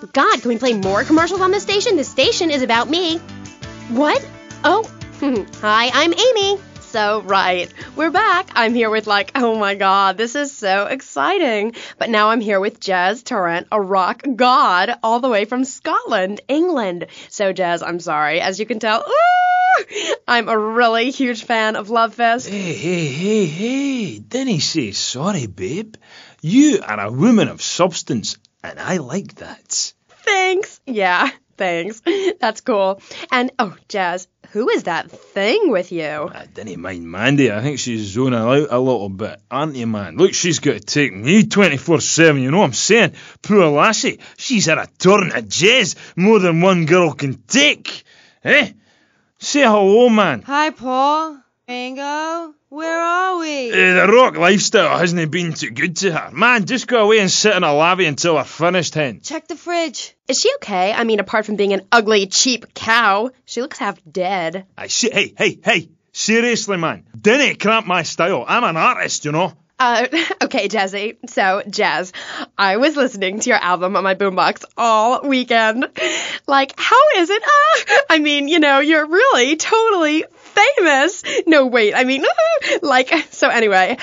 God, can we play more commercials on this station? This station is about me. What? Oh, hi, I'm Amy. So, right, we're back. I'm here with oh my God, this is so exciting. But now I'm here with Jez Tarrant, a rock god, all the way from Scotland, England. So, Jez, I'm sorry. As you can tell, I'm a really huge fan of Love Fest. Hey, didn't say sorry, babe. You are a woman of substance, and I like that. Thanks. Yeah, thanks. That's cool. And, Jez, who is that thing with you? I didn't mind Mandy. I think she's zoning out a little bit, aren't you, man? Look, she's got to take me 24/7, you know what I'm saying? Poor lassie, she's had a turn at Jez more than one girl can take. Eh? Say hello, man. Hi, Paul. Ringo. Where are we? The rock lifestyle hasn't been too good to her. Man, just go away and sit in a lavvy until we're finished, hen. Check the fridge. Is she okay? I mean, apart from being an ugly, cheap cow, she looks half dead. Hey. Seriously, man. Dinna cramp my style. I'm an artist, you know. Okay, Jezzy. So, Jez, I was listening to your album on my boombox all weekend. How is it? I mean, you're really totally famous. No, wait, I mean, so anyway,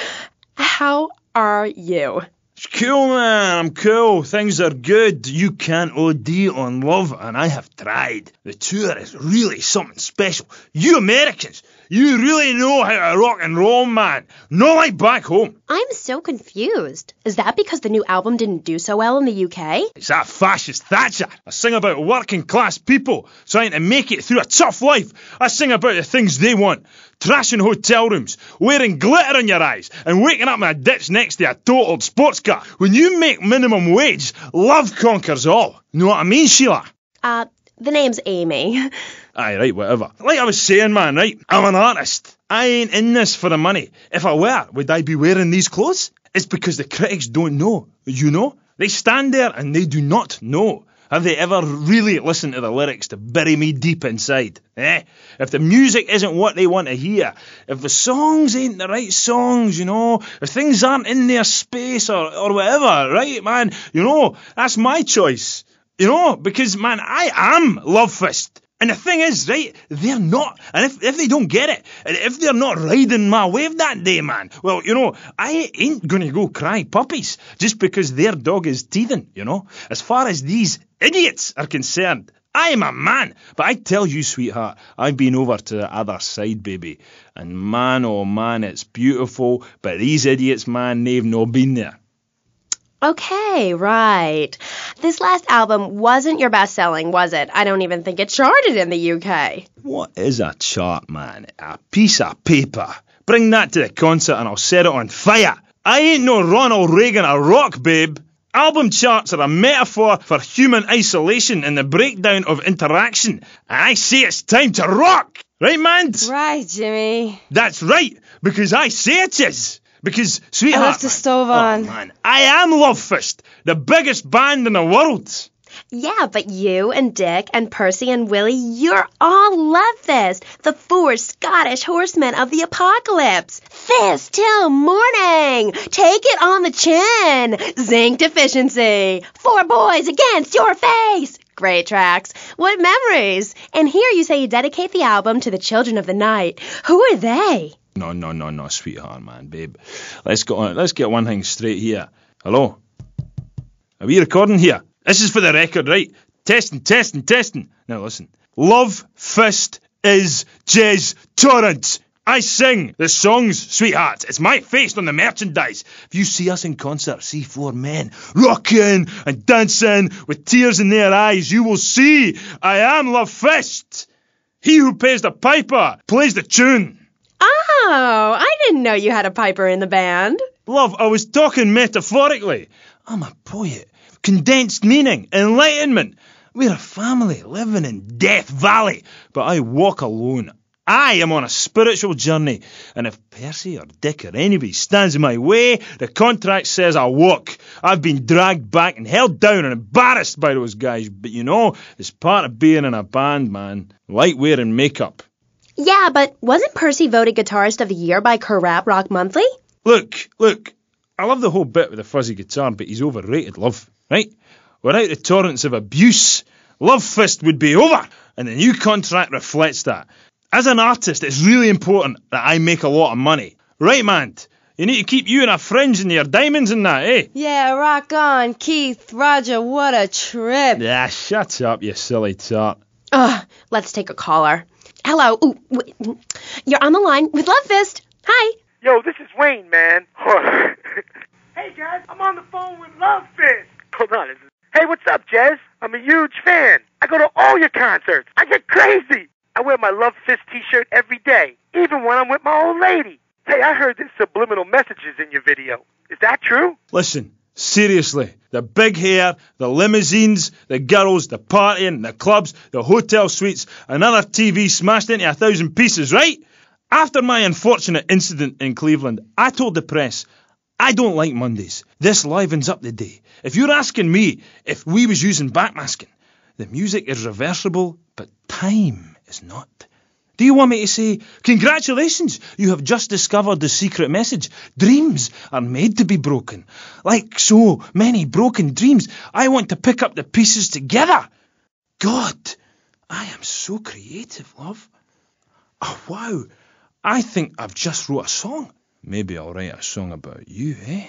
how are you? It's cool, man. I'm cool. Things are good. You can't OD on love, and I have tried. The tour is really something special. You Americans, you really know how to rock and roll, man. Not like back home. I'm so confused. Is that because the new album didn't do so well in the UK? It's that fascist Thatcher. I sing about working class people trying to make it through a tough life. I sing about the things they want. Trashing hotel rooms, wearing glitter in your eyes, and waking up in a ditch next to a totaled sports car. When you make minimum wage, love conquers all. Know what I mean, Sheila? The name's Amy. Aye, right, whatever. Like I was saying, man, right? I'm an artist. I ain't in this for the money. If I were, would I be wearing these clothes? It's because the critics don't know. You know? They stand there and they do not know. Have they ever really listened to the lyrics to bury me deep inside? If the music isn't what they want to hear, if the songs ain't the right songs, if things aren't in their space or whatever, right, man, that's my choice. Because, man, I am Love Fist. And the thing is, right, they're not. And if they don't get it, if they're not riding my wave that day, man, well, I ain't going to go cry puppies just because their dog is teething, As far as these idiots are concerned, I am a man. But I tell you, sweetheart, I've been over to the other side, baby. And man, oh man, it's beautiful. But these idiots, man, they've not been there. Okay, right. This last album wasn't your best-selling, was it? I don't even think it charted in the UK. What is a chart, man? A piece of paper. Bring that to the concert and I'll set it on fire. I ain't no Ronald Reagan or rock, babe. Album charts are a metaphor for human isolation and the breakdown of interaction. And I say it's time to rock. Right, man? Right, Jimmy. That's right, because I say it is. Because, sweetheart, I left the stove on. Oh, man, I am Love Fist, the biggest band in the world. Yeah, but you and Dick and Percy and Willie, you're all Love Fist, the 4 Scottish horsemen of the apocalypse. Fist till morning. Take it on the chin. Zinc deficiency. 4 boys against your face. Great tracks. What memories. And here you say you dedicate the album to the children of the night. Who are they? No, sweetheart, man, babe. Let's get one thing straight here. Hello? Are we recording here? This is for the record, right? Testing. Now listen. Love Fist is Jez Tarrant. I sing the songs, sweetheart. It's my face on the merchandise. If you see us in concert, see 4 men rocking and dancing with tears in their eyes, you will see I am Love Fist. He who pays the piper plays the tune. Oh, I didn't know you had a piper in the band. Love, I was talking metaphorically. I'm a poet. Condensed meaning, enlightenment. We're a family living in Death Valley, but I walk alone. I am on a spiritual journey, and if Percy or Dick or anybody stands in my way, the contract says I walk. I've been dragged back and held down and embarrassed by those guys, but it's part of being in a band, man. Like wearing makeup. Yeah, but wasn't Percy voted Guitarist of the Year by Rap Rock Monthly? Look, I love the whole bit with the fuzzy guitar, but he's overrated, love, right? Without the torrents of abuse, Love Fist would be over, and the new contract reflects that. As an artist, it's really important that I make a lot of money. Right, man? You need to keep you and our friends and your diamonds and that, eh? Yeah, rock on, Keith, Roger, what a trip. Yeah, shut up, you silly tart. Let's take a caller. Hello. Ooh, you're on the line with Love Fist. Hi. Yo, this is Wayne, man. Hey, guys, I'm on the phone with Love Fist. Hold on. Hey, what's up, Jez? I'm a huge fan. I go to all your concerts. I get crazy. I wear my Love Fist t-shirt every day, even when I'm with my old lady. Hey, I heard there's subliminal messages in your video. Is that true? Listen, seriously, the big hair, the limousines, the girls, the partying, the clubs, the hotel suites, another TV smashed into 1,000 pieces, right? After my unfortunate incident in Cleveland, I told the press, I don't like Mondays. This livens up the day. If you're asking me if we was using backmasking, the music is reversible, but time is not. Do you want me to say, congratulations, you have just discovered the secret message. Dreams are made to be broken. Like so many broken dreams, I want to pick up the pieces together. God, I am so creative, love. Oh, wow, I think I've just wrote a song. Maybe I'll write a song about you, eh?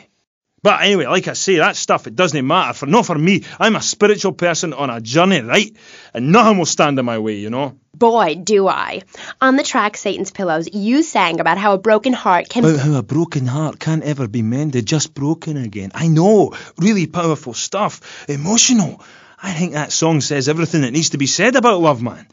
But anyway, like I say, that stuff, it doesn't matter. Not for me. I'm a spiritual person on a journey, right? And nothing will stand in my way, you know? Boy, do I. On the track Satan's Pillows, you sang about how a broken heart can... About how a broken heart can't ever be mended, just broken again. I know. Really powerful stuff. Emotional. I think that song says everything that needs to be said about love, man.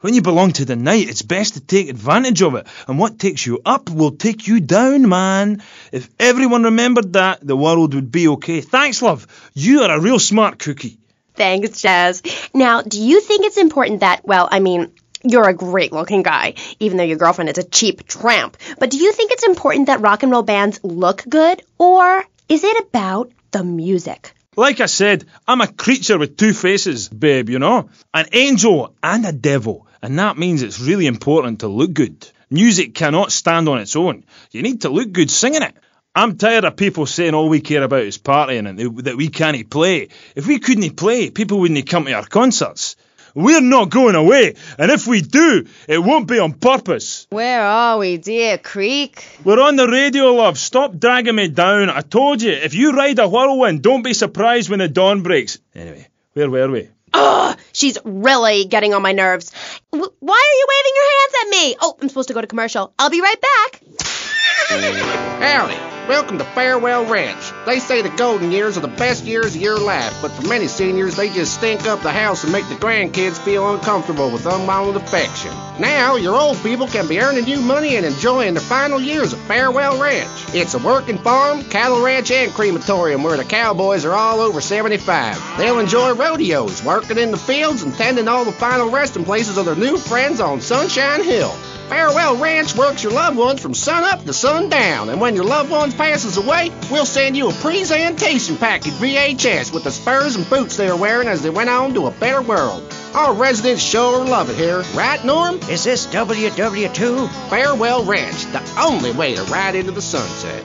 When you belong to the night, it's best to take advantage of it. And what takes you up will take you down, man. If everyone remembered that, the world would be okay. Thanks, love. You are a real smart cookie. Thanks, Jazz. Now, do you think it's important that, well, I mean, you're a great-looking guy, even though your girlfriend is a cheap tramp. But do you think it's important that rock and roll bands look good? Or is it about the music? Like I said, I'm a creature with two faces, babe, you know? An angel and a devil. And that means it's really important to look good. Music cannot stand on its own. You need to look good singing it. I'm tired of people saying all we care about is partying and that we can't play. If we couldn't play, people wouldn't come to our concerts. We're not going away, and if we do, it won't be on purpose. Where are we, dear Creek? We're on the radio, love. Stop dragging me down. I told you, if you ride a whirlwind, don't be surprised when the dawn breaks. Anyway, where were we? Ugh, she's really getting on my nerves. Why are you waving your hands at me? Oh, I'm supposed to go to commercial. I'll be right back. Howdy. Welcome to Farewell Ranch. They say the golden years are the best years of your life, but for many seniors, they just stink up the house and make the grandkids feel uncomfortable with unbounded affection. Now, your old people can be earning you money and enjoying the final years of Farewell Ranch. It's a working farm, cattle ranch, and crematorium where the cowboys are all over 75. They'll enjoy rodeos, working in the fields, and tending all the final resting places of their new friends on Sunshine Hill. Farewell Ranch works your loved ones from sun up to sundown, and when your loved one passes away, we'll send you a presentation package VHS with the spurs and boots they were wearing as they went on to a better world. Our residents sure love it here, right, Norm? Is this WW2? Farewell Ranch, the only way to ride into the sunset.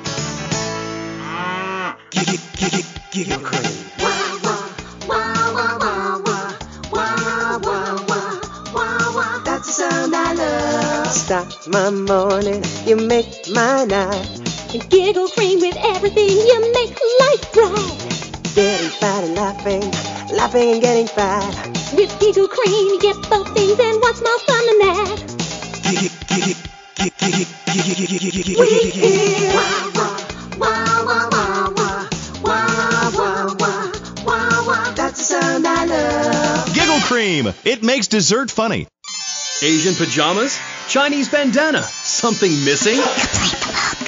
Giggle cream. That's the sound I love. Start my morning, you make my night. And giggle cream with everything, you make life bright. Getting fat and laughing, laughing and getting fat. With giggle cream, you get both things, and what's more fun than that? We hear wah wah wah wah wah wah wah wah wah wah. That's the sound I love. Giggle cream. It makes dessert funny. Asian pajamas? Chinese bandana? Something missing?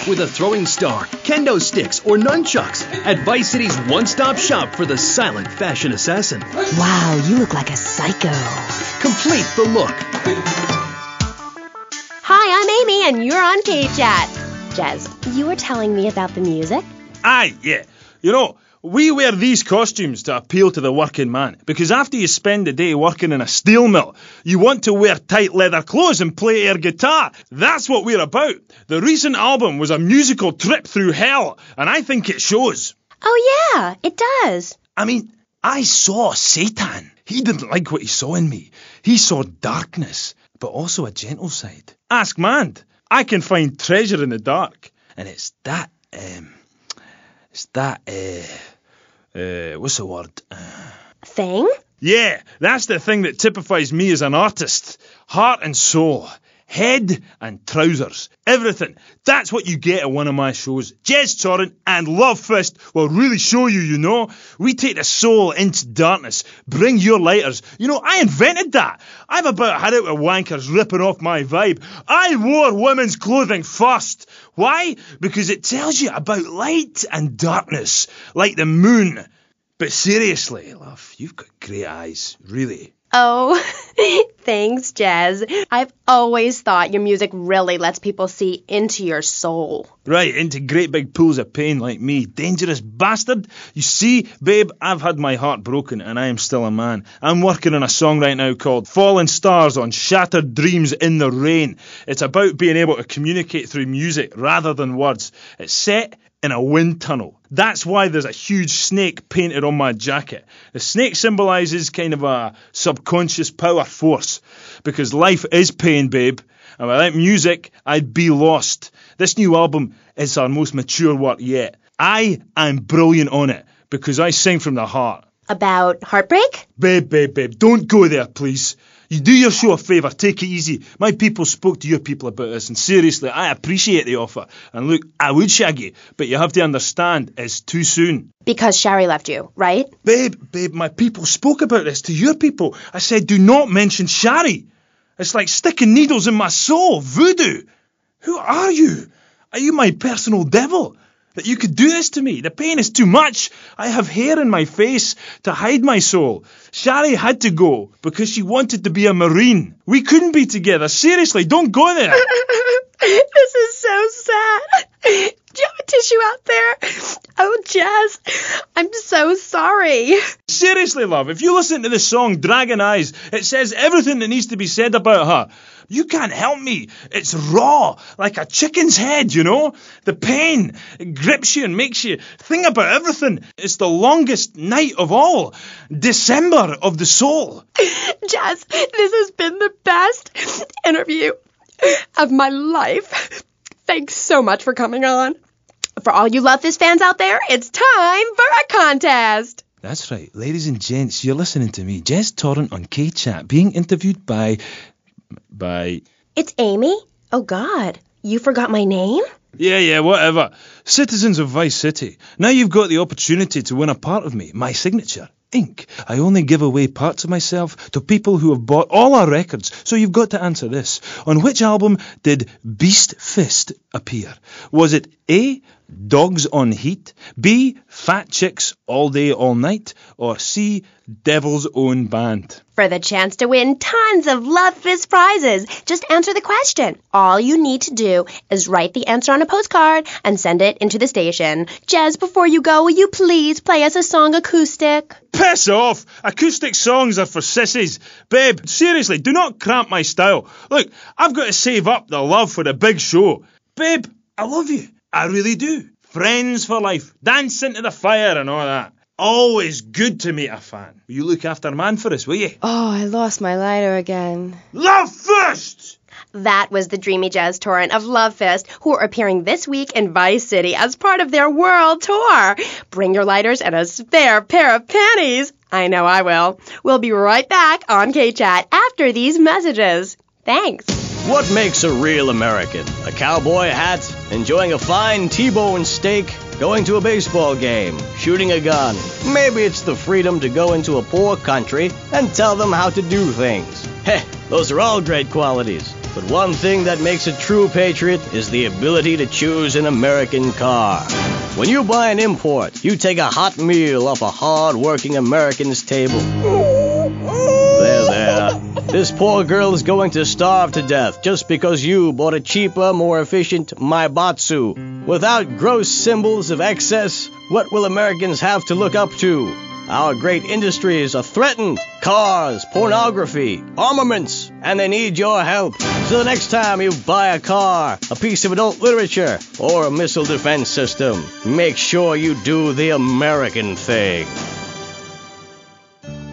With a throwing star, kendo sticks, or nunchucks at Vice City's one-stop shop for the silent fashion assassin. Wow, you look like a psycho. Complete the look. Hi, I'm Amy, and you're on K-Chat. Jez, you were telling me about the music? Aye, yeah. You know, we wear these costumes to appeal to the working man, because after you spend the day working in a steel mill, you want to wear tight leather clothes and play air guitar. That's what we're about. The recent album was a musical trip through hell, and I think it shows. Oh yeah, it does. I mean, I saw Satan. He didn't like what he saw in me. He saw darkness, but also a gentle side. Ask Mand. I can find treasure in the dark. And it's that, what's the word? Thing? Yeah, that's the thing that typifies me as an artist. Heart and soul. Head and trousers. Everything. That's what you get at one of my shows. Jez Torrent and Love Fist will really show you, you know. We take the soul into darkness. Bring your lighters. You know, I invented that. I've about had it with wankers ripping off my vibe. I wore women's clothing first. Why? Because it tells you about light and darkness. Like the moon. But seriously, love, you've got great eyes. Really. Oh, thanks, Jez. I've always thought your music really lets people see into your soul. Right, into great big pools of pain like me. Dangerous bastard. You see, babe, I've had my heart broken and I am still a man. I'm working on a song right now called Fallen Stars on Shattered Dreams in the Rain. It's about being able to communicate through music rather than words. It's set in a wind tunnel. That's why there's a huge snake painted on my jacket. The snake symbolises kind of a subconscious power force. Because life is pain, babe. And without music, I'd be lost. This new album is our most mature work yet. I am brilliant on it. Because I sing from the heart. About heartbreak? Babe, don't go there, please. You do your show a favour, take it easy. My people spoke to your people about this, and seriously, I appreciate the offer. And look, I would shag you, but you have to understand, it's too soon. Because Shari left you, right? Babe, my people spoke about this to your people. I said, do not mention Shari. It's like sticking needles in my soul, voodoo. Who are you? Are you my personal devil? That you could do this to me. The pain is too much. I have hair in my face to hide my soul. Shari had to go because she wanted to be a Marine. We couldn't be together. Seriously, don't go there. This is so sad. Do you have a tissue out there? Oh, Jez, I'm so sorry. Seriously, love, if you listen to the song Dragon Eyes, it says everything that needs to be said about her. You can't help me. It's raw, like a chicken's head, you know? The pain, it grips you and makes you think about everything. It's the longest night of all. December of the soul. Jez, this has been the best interview of my life. Thanks so much for coming on. For all you Love This fans out there, it's time for a contest. That's right. Ladies and gents, you're listening to me, Jez Torrent on K-Chat, being interviewed by... It's Amy? Oh, God. You forgot my name? Yeah, whatever. Citizens of Vice City. Now you've got the opportunity to win a part of me, my signature. Ink. I only give away parts of myself to people who have bought all our records, so you've got to answer this. On which album did Beast Fist appear? Was it A, Dogs on Heat, B, Fat Chicks All Day All Night, or C, Devil's Own Band? For the chance to win tons of Love Fist prizes, just answer the question. All you need to do is write the answer on a postcard and send it into the station. Jez, before you go, will you please play us a song acoustic? Piss off! Acoustic songs are for sissies. Babe, seriously, do not cramp my style. Look, I've got to save up the love for the big show. Babe, I love you. I really do. Friends for life. Dance into the fire and all that. Always good to meet a fan. Will you look after man for us, will you? Oh, I lost my lighter again. Love Fist! That was the dreamy Jez Torrent of Love Fist, who are appearing this week in Vice City as part of their world tour. Bring your lighters and a spare pair of panties. I know I will. We'll be right back on K-Chat after these messages. Thanks. What makes a real American? A cowboy hat, enjoying a fine T-bone steak, going to a baseball game, shooting a gun. Maybe it's the freedom to go into a poor country and tell them how to do things. Heh, those are all great qualities. But one thing that makes a true patriot is the ability to choose an American car. When you buy an import, you take a hot meal off a hard-working American's table. There. This poor girl is going to starve to death just because you bought a cheaper, more efficient Maibatsu. Without gross symbols of excess, what will Americans have to look up to? Our great industries are threatened. Cars, pornography, armaments, and they need your help. So the next time you buy a car, a piece of adult literature, or a missile defense system, make sure you do the American thing.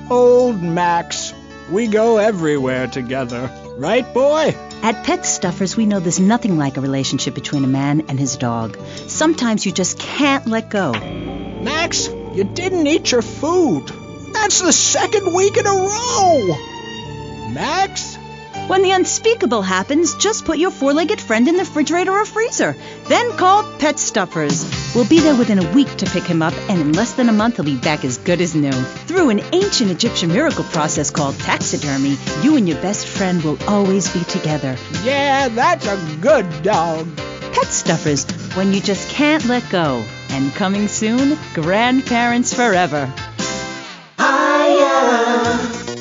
Old Max. We go everywhere together. Right, boy? At Pet Stuffers, we know there's nothing like a relationship between a man and his dog. Sometimes you just can't let go. Max, you didn't eat your food. That's the 2nd week in a row. Max? When the unspeakable happens, just put your four-legged friend in the refrigerator or freezer. Then call Pet Stuffers. We'll be there within a week to pick him up, and in less than a month he'll be back as good as new. Through an ancient Egyptian miracle process called taxidermy, you and your best friend will always be together. Yeah, that's a good dog. Pet Stuffers, when you just can't let go. And coming soon, grandparents forever.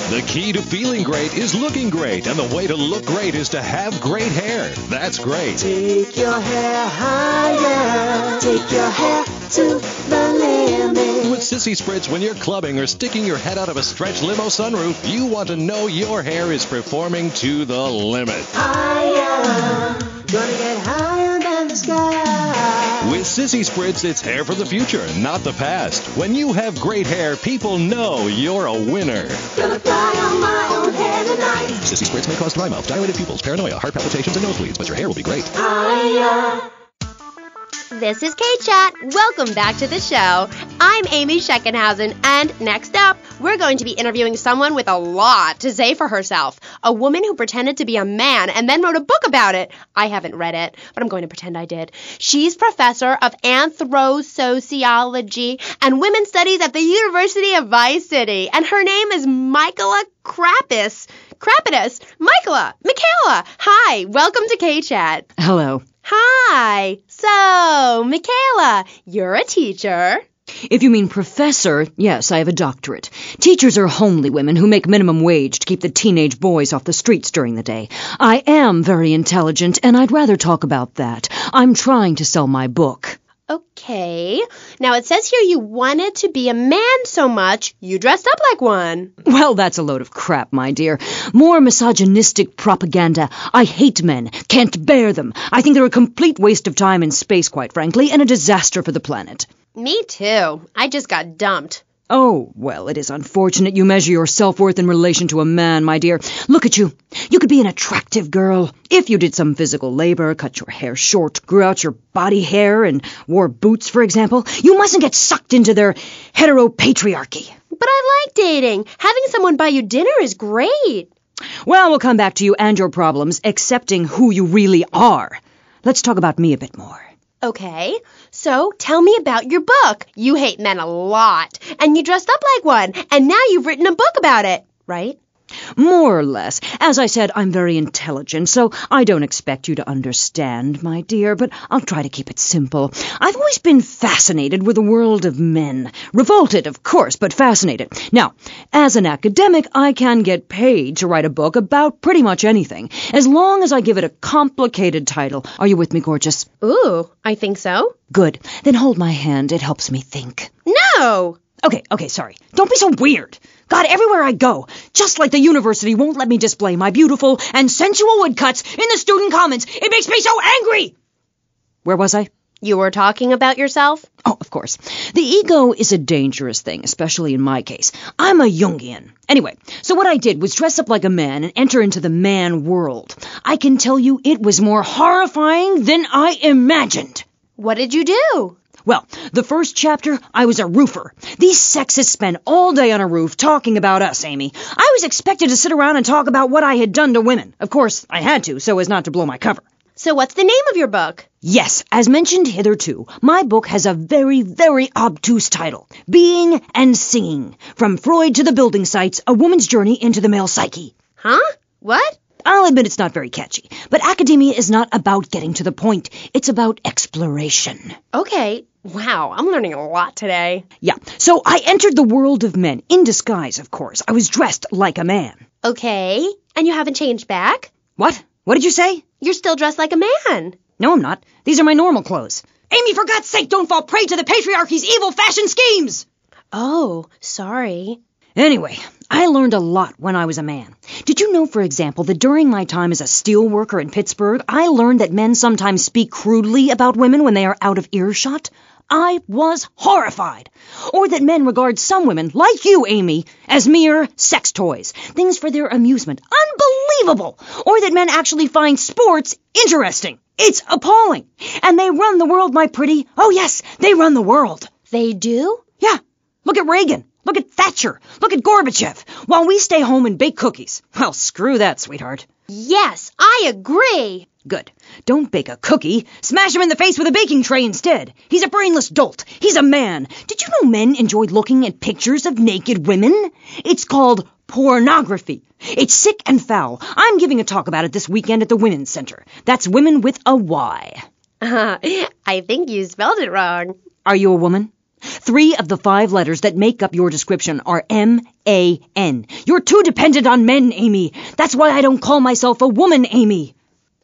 The key to feeling great is looking great, and the way to look great is to have great hair. That's great. Take your hair higher. Take your hair to the limit. With Sissy Spritz, when you're clubbing or sticking your head out of a stretch limo sunroof, you want to know your hair is performing to the limit. Higher. Gonna get higher than the sky. With Sissy Spritz, it's hair for the future, not the past. When you have great hair, people know you're a winner. Gonna fly on my own hair tonight. Sissy Spritz may cause dry mouth, dilated pupils, paranoia, heart palpitations, and nosebleeds, but your hair will be great. Higher. This is K-Chat. Welcome back to the show. I'm Amy Sheckenhausen, and next up, we're going to be interviewing someone with a lot to say for herself. A woman who pretended to be a man and then wrote a book about it. I haven't read it, but I'm going to pretend I did. She's professor of anthro-sociology and women's studies at the University of Vice City, and her name is Michaela Krapitis. Michaela. Hi, welcome to K-Chat. Hello. Hi. So, Michaela, you're a teacher. If you mean professor, yes, I have a doctorate. Teachers are homely women who make minimum wage to keep the teenage boys off the streets during the day. I am very intelligent, and I'd rather talk about that. I'm trying to sell my book. Okay. Now, it says here you wanted to be a man so much, you dressed up like one. Well, that's a load of crap, my dear. More misogynistic propaganda. I hate men. Can't bear them. I think they're a complete waste of time and space, quite frankly, and a disaster for the planet. Me too. I just got dumped. Oh, well, it is unfortunate you measure your self-worth in relation to a man, my dear. Look at you. You could be an attractive girl if you did some physical labor, cut your hair short, grew out your body hair, and wore boots, for example. You mustn't get sucked into their heteropatriarchy. But I like dating. Having someone buy you dinner is great. Well, we'll come back to you and your problems, accepting who you really are. Let's talk about me a bit more. Okay, so tell me about your book. You hate men a lot, and you dressed up like one, and now you've written a book about it, right? More or less. As I said, I'm very intelligent, so I don't expect you to understand, my dear, but I'll try to keep it simple. I've always been fascinated with the world of men. Revolted, of course, but fascinated. Now, as an academic, I can get paid to write a book about pretty much anything, as long as I give it a complicated title. Are you with me, gorgeous? Ooh, I think so. Good. Then hold my hand. It helps me think. No! Okay, sorry. Don't be so weird. God, everywhere I go, just like the university won't let me display my beautiful and sensual woodcuts in the student commons. It makes me so angry! Where was I? You were talking about yourself? Oh, of course. The ego is a dangerous thing, especially in my case. I'm a Jungian. Anyway, so what I did was dress up like a man and enter into the man world. I can tell you it was more horrifying than I imagined. What did you do? Well, the first chapter, I was a roofer. These sexists spend all day on a roof talking about us, Amy. I was expected to sit around and talk about what I had done to women. Of course, I had to, so as not to blow my cover. So what's the name of your book? Yes, as mentioned hitherto, my book has a very, very obtuse title. Being and Singing. From Freud to the building sites, a woman's journey into the male psyche. Huh? What? I'll admit it's not very catchy, but academia is not about getting to the point. It's about exploration. Okay. Wow, I'm learning a lot today. Yeah, so I entered the world of men, in disguise, of course. I was dressed like a man. Okay, and you haven't changed back? What? What did you say? You're still dressed like a man. No, I'm not. These are my normal clothes. Amy, for God's sake, don't fall prey to the patriarchy's evil fashion schemes! Oh, sorry. Anyway, I learned a lot when I was a man. Did you know, for example, that during my time as a steel worker in Pittsburgh, I learned that men sometimes speak crudely about women when they are out of earshot? I was horrified. Or that men regard some women, like you, Amy, as mere sex toys, things for their amusement. Unbelievable! Or that men actually find sports interesting. It's appalling. And they run the world, my pretty. Oh, yes, they run the world. They do? Yeah. Look at Reagan. Look at Thatcher. Look at Gorbachev. While we stay home and bake cookies. Well, screw that, sweetheart. Yes, I agree. Good. Don't bake a cookie. Smash him in the face with a baking tray instead. He's a brainless dolt. He's a man. Did you know men enjoy looking at pictures of naked women? It's called pornography. It's sick and foul. I'm giving a talk about it this weekend at the Women's Center. That's women with a Y. I think you spelled it wrong. Are you a woman? 3 of the 5 letters that make up your description are M-A-N. You're too dependent on men, Amy. That's why I don't call myself a woman, Amy.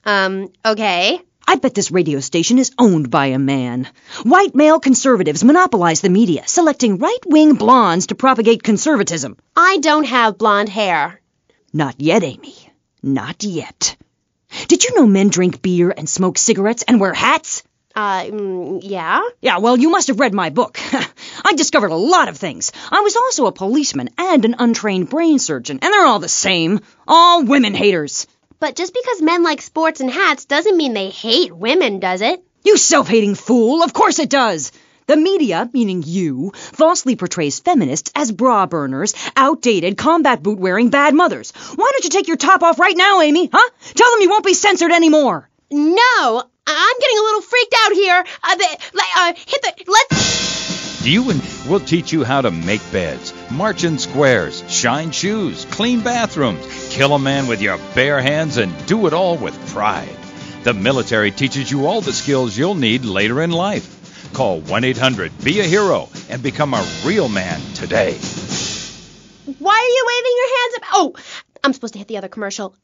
Okay. I bet this radio station is owned by a man. White male conservatives monopolize the media, selecting right-wing blondes to propagate conservatism. I don't have blonde hair. Not yet, Amy. Not yet. Did you know men drink beer and smoke cigarettes and wear hats? Yeah? Yeah, well, you must have read my book. I discovered a lot of things. I was also a policeman and an untrained brain surgeon, and they're all the same. All women haters. But just because men like sports and hats doesn't mean they hate women, does it? You self-hating fool! Of course it does! The media, meaning you, falsely portrays feminists as bra burners, outdated, combat boot-wearing bad mothers. Why don't you take your top off right now, Amy, huh? Tell them you won't be censored anymore. No! I'm getting a little freaked out here. We'll teach you how to make beds, march in squares, shine shoes, clean bathrooms, kill a man with your bare hands, and do it all with pride. The military teaches you all the skills you'll need later in life. Call 1-800-BE-A-HERO and become a real man today. Why are you waving your hands up? Oh, I'm supposed to hit the other commercial.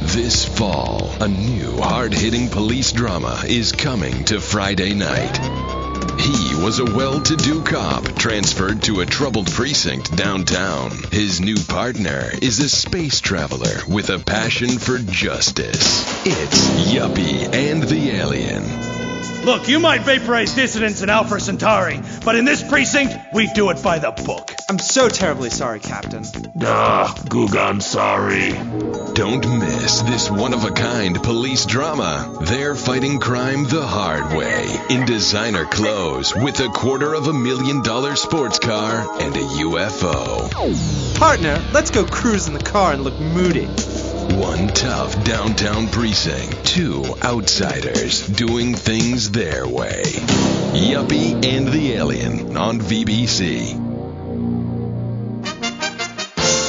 This fall, a new hard-hitting police drama is coming to Friday night. He was a well-to-do cop transferred to a troubled precinct downtown. His new partner is a space traveler with a passion for justice. It's Yuppie and the Alien. Look, you might vaporize dissidents in Alpha Centauri, but in this precinct, we do it by the book. I'm so terribly sorry, Captain. Gugan, sorry. Don't miss this one-of-a-kind police drama. They're fighting crime the hard way, in designer clothes, with $250,000 sports car and a UFO. Partner, let's go cruise in the car and look moody. One tough downtown precinct, 2 outsiders doing things their way. Yuppie and the Alien on VBC.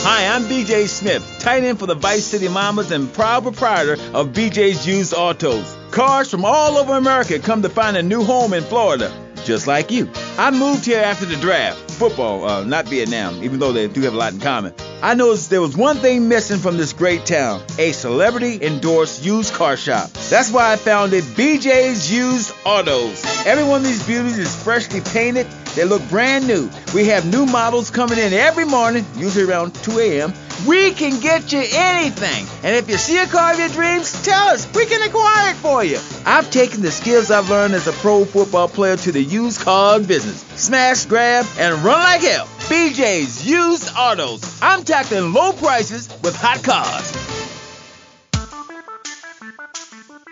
Hi, I'm BJ Smith, tight end for the Vice City Mamas and proud proprietor of BJ's Used Autos. Cars from all over America come to find a new home in Florida, just like you. I moved here after the draft. Football, not Vietnam, even though they do have a lot in common. I noticed there was one thing missing from this great town, a celebrity-endorsed used car shop. That's why I founded BJ's Used Autos. Every one of these beauties is freshly painted. They look brand new. We have new models coming in every morning, usually around 2 a.m. We can get you anything. And if you see a car of your dreams, tell us. We can acquire it for you. I've taken the skills I've learned as a pro football player to the used car business. Smash, grab, and run like hell. BJ's Used Autos. I'm tackling low prices with hot cars.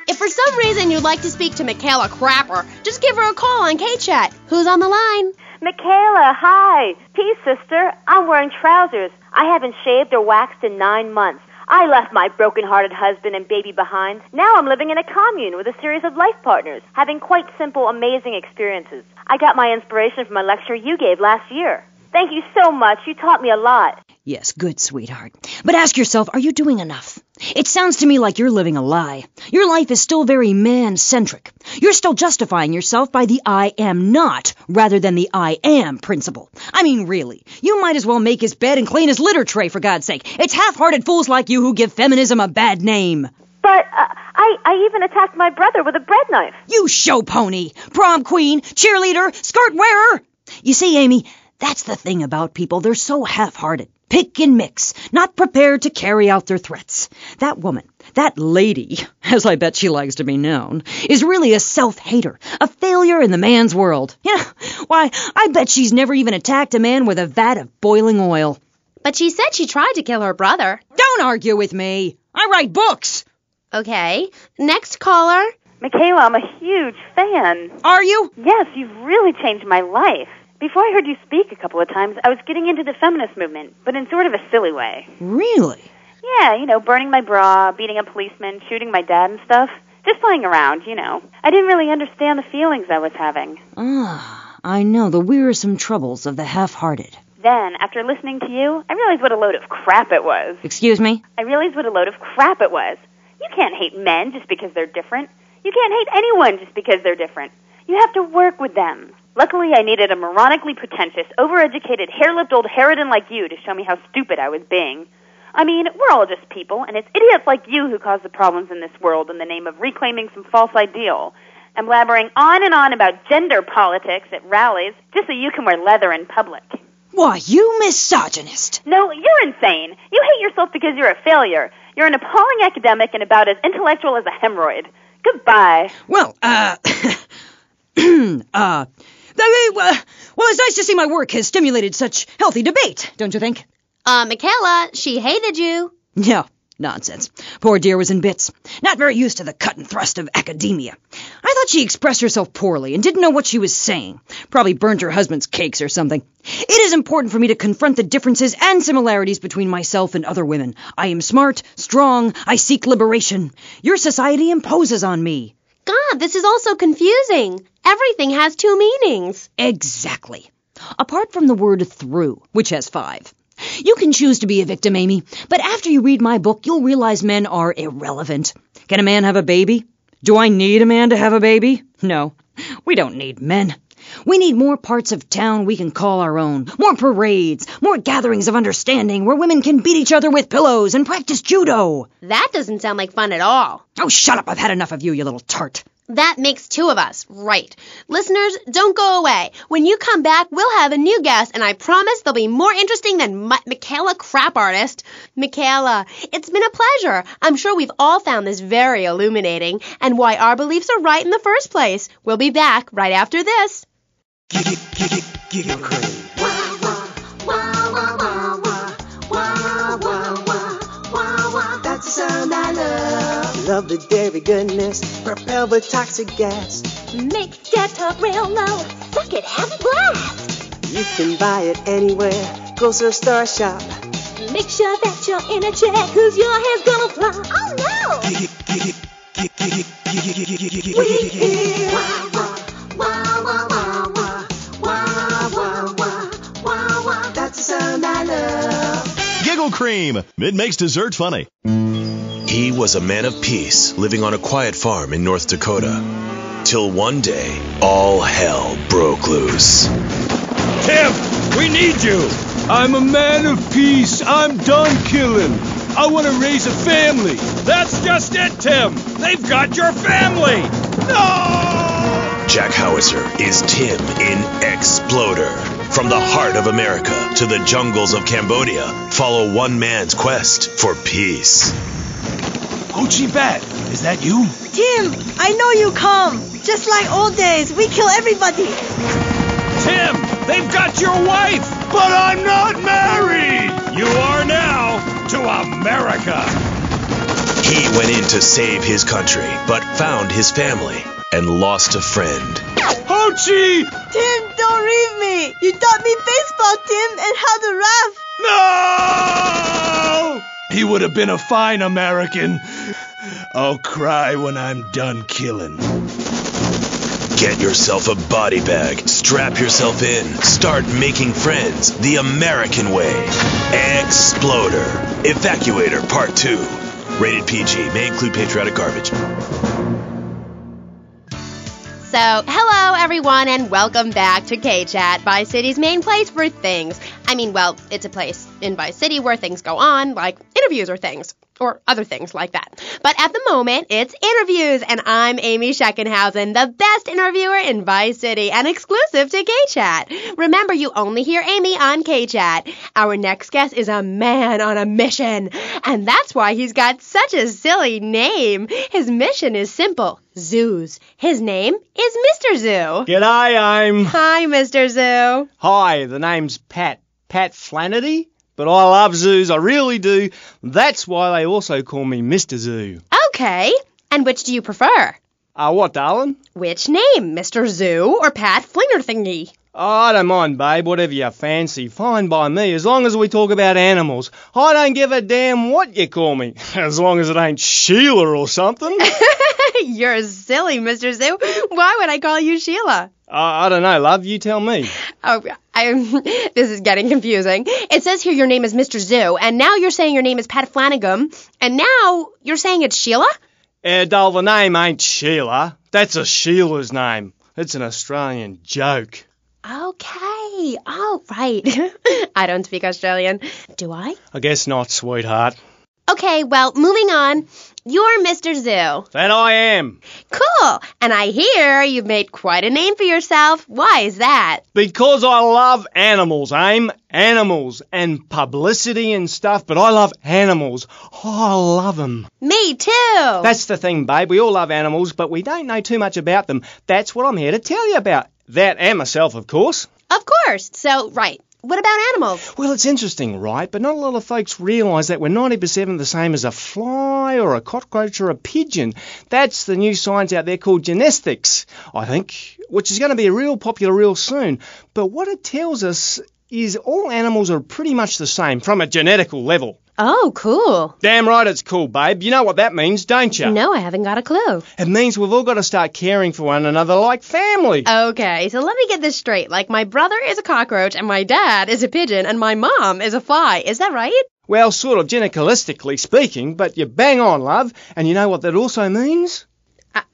If for some reason you'd like to speak to Michaela Crapper, just give her a call on K-Chat. Who's on the line? Michaela, hi. Peace, sister. I'm wearing trousers. I haven't shaved or waxed in 9 months. I left my broken-hearted husband and baby behind. Now I'm living in a commune with a series of life partners, having quite simple, amazing experiences. I got my inspiration from a lecture you gave last year. Thank you so much. You taught me a lot. Yes, good, sweetheart. But ask yourself, are you doing enough? It sounds to me like you're living a lie. Your life is still very man-centric. You're still justifying yourself by the I am not rather than the I am principle. I mean, really, you might as well make his bed and clean his litter tray, for God's sake. It's half-hearted fools like you who give feminism a bad name. But I even attacked my brother with a bread knife. You show pony, prom queen, cheerleader, skirt wearer. You see, Amy, that's the thing about people. They're so half-hearted. Pick and mix, not prepared to carry out their threats. That woman That lady, as I bet she likes to be known, is really a self-hater, a failure in the man's world. Yeah, why, I bet she's never even attacked a man with a vat of boiling oil. But she said she tried to kill her brother. Don't argue with me. I write books. Okay, next caller. Michaela, I'm a huge fan. Are you? Yes, you've really changed my life. Before I heard you speak a couple of times, I was getting into the feminist movement, but in sort of a silly way. Really? Yeah, burning my bra, beating a policeman, shooting my dad and stuff. Just playing around, I didn't really understand the feelings I was having. I know the wearisome troubles of the half-hearted. Then, after listening to you, I realized what a load of crap it was. Excuse me? I realized what a load of crap it was. You can't hate men just because they're different. You can't hate anyone just because they're different. You have to work with them. Luckily, I needed a moronically pretentious, overeducated, hair-lipped old harridan like you to show me how stupid I was being. I mean, we're all just people, and it's idiots like you who cause the problems in this world in the name of reclaiming some false ideal. And blabbering on and on about gender politics at rallies just so you can wear leather in public. Why, you misogynist. No, you're insane. You hate yourself because you're a failure. You're an appalling academic and about as intellectual as a hemorrhoid. Goodbye. Well, it's nice to see my work has stimulated such healthy debate, don't you think? Michaela, she hated you. No, nonsense. Poor dear was in bits. Not very used to the cut and thrust of academia. I thought she expressed herself poorly and didn't know what she was saying. Probably burned her husband's cakes or something. It is important for me to confront the differences and similarities between myself and other women. I am smart, strong, I seek liberation. Your society imposes on me. God, this is all so confusing. Everything has two meanings. Exactly. Apart from the word through, which has 5. You can choose to be a victim, Amy, but after you read my book, you'll realize men are irrelevant. Can a man have a baby? Do I need a man to have a baby? No, we don't need men. We need more parts of town we can call our own, more parades, more gatherings of understanding where women can beat each other with pillows and practice judo. That doesn't sound like fun at all. Oh, shut up. I've had enough of you, you little tart. That makes 2 of us, right. Listeners, don't go away. When you come back, we'll have a new guest, and I promise they'll be more interesting than Michaela Crap Artist. Michaela, it's been a pleasure. I'm sure we've all found this very illuminating, and why our beliefs are right in the first place. We'll be back right after this. Giggle cream. Wah, wah, wah, wah, wah, wah, wah, wah, wah, wah. That's the sound I love. Love the dairy goodness, propelled with toxic gas. Make Dad talk real low. Suck it, have a blast. You can buy it anywhere. Go to a star shop. Make sure that you're in a chair, 'cause your hair's gonna fly. Oh no! We hear wah, wah, wah, wah, wah, wah, wah, wah, wah, wah, wah. That's the sound I love. Giggle Cream. It makes dessert funny. He was a man of peace, living on a quiet farm in North Dakota. Till one day, all hell broke loose. Tim, we need you. I'm a man of peace. I'm done killing. I want to raise a family. That's just it, Tim. They've got your family. No! Jack Howitzer is Tim in Exploder. From the heart of America to the jungles of Cambodia, follow one man's quest for peace. Ho Chi Bat, is that you? Tim, I know you come. Just like old days, we kill everybody. Tim, they've got your wife. But I'm not married. You are now to America. He went in to save his country, but found his family and lost a friend. Ho Chi! Tim, don't leave me. You taught me baseball, Tim, and how to laugh. No! He would have been a fine American. I'll cry when I'm done killing. Get yourself a body bag, strap yourself in, start making friends the American way. Exploder. Evacuator Part 2. Rated PG. May include patriotic garbage. So, hello everyone and welcome back to K-Chat, Vice City's main place for things. I mean, well, it's a place in Vice City where things go on, like interviews or things. or other things like that. But at the moment, it's interviews, and I'm Amy Sheckenhausen, the best interviewer in Vice City and exclusive to K-Chat. Remember, you only hear Amy on K-Chat. Our next guest is a man on a mission, and that's why he's got such a silly name. His mission is simple. Zoos. His name is Mr. Zoo. G'day, Aim. Hi, Mr. Zoo. Hi, the name's Pat Flannery, but I love zoos, I really do. That's why they also call me Mr. Zoo. Okay, and which do you prefer? What, darling? Which name, Mr. Zoo or Pat Flinger Thingy? Oh, I don't mind, babe, whatever you fancy. Fine by me, as long as we talk about animals. I don't give a damn what you call me, as long as it ain't Sheila or something. You're silly, Mr. Zoo. Why would I call you Sheila? I don't know, love, you tell me. Oh, this is getting confusing. It says here your name is Mr. Zoo, and now you're saying your name is Pat Flanagan, and now you're saying it's Sheila? Doll, the name ain't Sheila. That's a Sheila's name. It's an Australian joke. Okay. Oh, right. I don't speak Australian. Do I? I guess not, sweetheart. Okay, well, moving on. You're Mr. Zoo. That I am. Cool. And I hear you've made quite a name for yourself. Why is that? Because I love animals, Aim. Animals and publicity and stuff, but I love animals. I love them. Me too. That's the thing, babe. We all love animals, but we don't know too much about them. That's what I'm here to tell you about. That and myself, of course. Of course. So, right. What about animals? Well, it's interesting, right? But not a lot of folks realise that we're 90% the same as a fly or a cockroach or a pigeon. That's the new science out there called genetics, I think, which is going to be real popular real soon. But what it tells us is all animals are pretty much the same from a genetical level. Oh, cool. Damn right it's cool, babe. You know what that means, don't you? No, I haven't got a clue. It means we've all got to start caring for one another like family. Okay, so let me get this straight. Like, my brother is a cockroach, and my dad is a pigeon, and my mom is a fly. Is that right? Well, sort of genetically speaking, but you're bang on, love. And you know what that also means?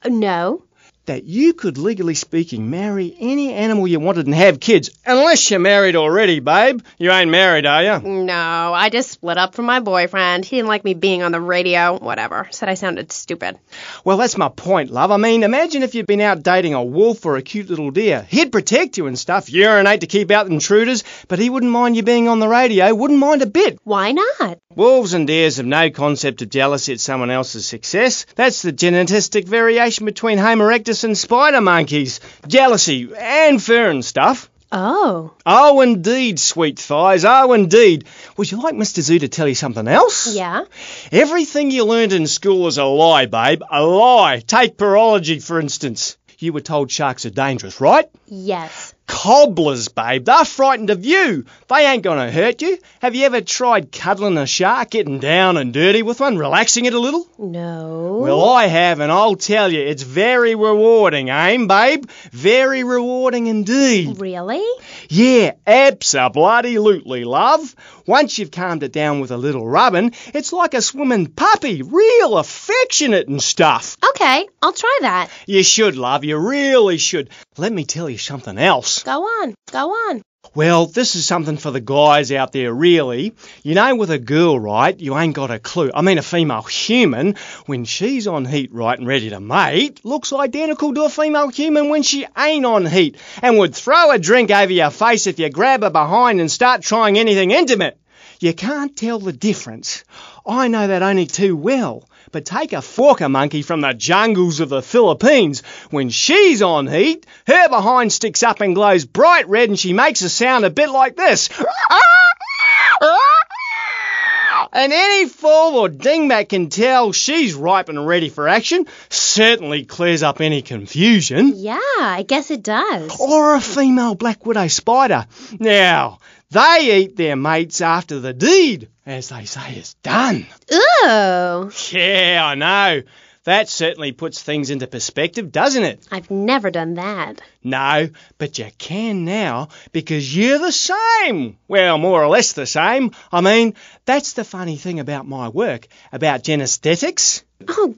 No. That you could, legally speaking, marry any animal you wanted and have kids. Unless you're married already, babe. You ain't married, are you? No, I just split up from my boyfriend. He didn't like me being on the radio. Whatever. Said I sounded stupid. Well, that's my point, love. I mean, imagine if you'd been out dating a wolf or a cute little deer. He'd protect you and stuff, urinate to keep out intruders, but he wouldn't mind you being on the radio. Wouldn't mind a bit. Why not? Wolves and deers have no concept of jealousy at someone else's success. That's the genetic variation between Homo erectus and spider monkeys. Jealousy and fur and stuff. Oh. Oh, indeed, sweet thighs. Oh, indeed. Would you like Mr. Zoo to tell you something else? Yeah. Everything you learned in school is a lie, babe. A lie. Take parology, for instance. You were told sharks are dangerous, right? Yes. Cobblers, babe. They're frightened of you. They ain't gonna hurt you. Have you ever tried cuddling a shark, getting down and dirty with one, relaxing it a little? No. Well, I have, and I'll tell you, it's very rewarding, Aim, babe? Very rewarding indeed. Really? Yeah, abso-bloody-lutely, love. Once you've calmed it down with a little rubbing, it's like a swimming puppy, real affectionate and stuff. Okay, I'll try that. You should, love, you really should. Let me tell you something else. Go on. Well, this is something for the guys out there, really. You know, with a girl, right, you ain't got a clue. I mean, a female human, when she's on heat, right, and ready to mate, looks identical to a female human when she ain't on heat, and would throw a drink over your face if you grab her behind and start trying anything intimate. You can't tell the difference. I know that only too well. But take a forker monkey from the jungles of the Philippines. When she's on heat, her behind sticks up and glows bright red and she makes a sound a bit like this. And any fool or dingbat can tell she's ripe and ready for action. Certainly clears up any confusion. Yeah, I guess it does. Or a female black widow spider. Now, they eat their mates after the deed, as they say, is done. Ooh. Yeah, I know. That certainly puts things into perspective, doesn't it? I've never done that. No, but you can now, because you're the same. Well, more or less the same. I mean, that's the funny thing about my work, about genesthetics. Oh,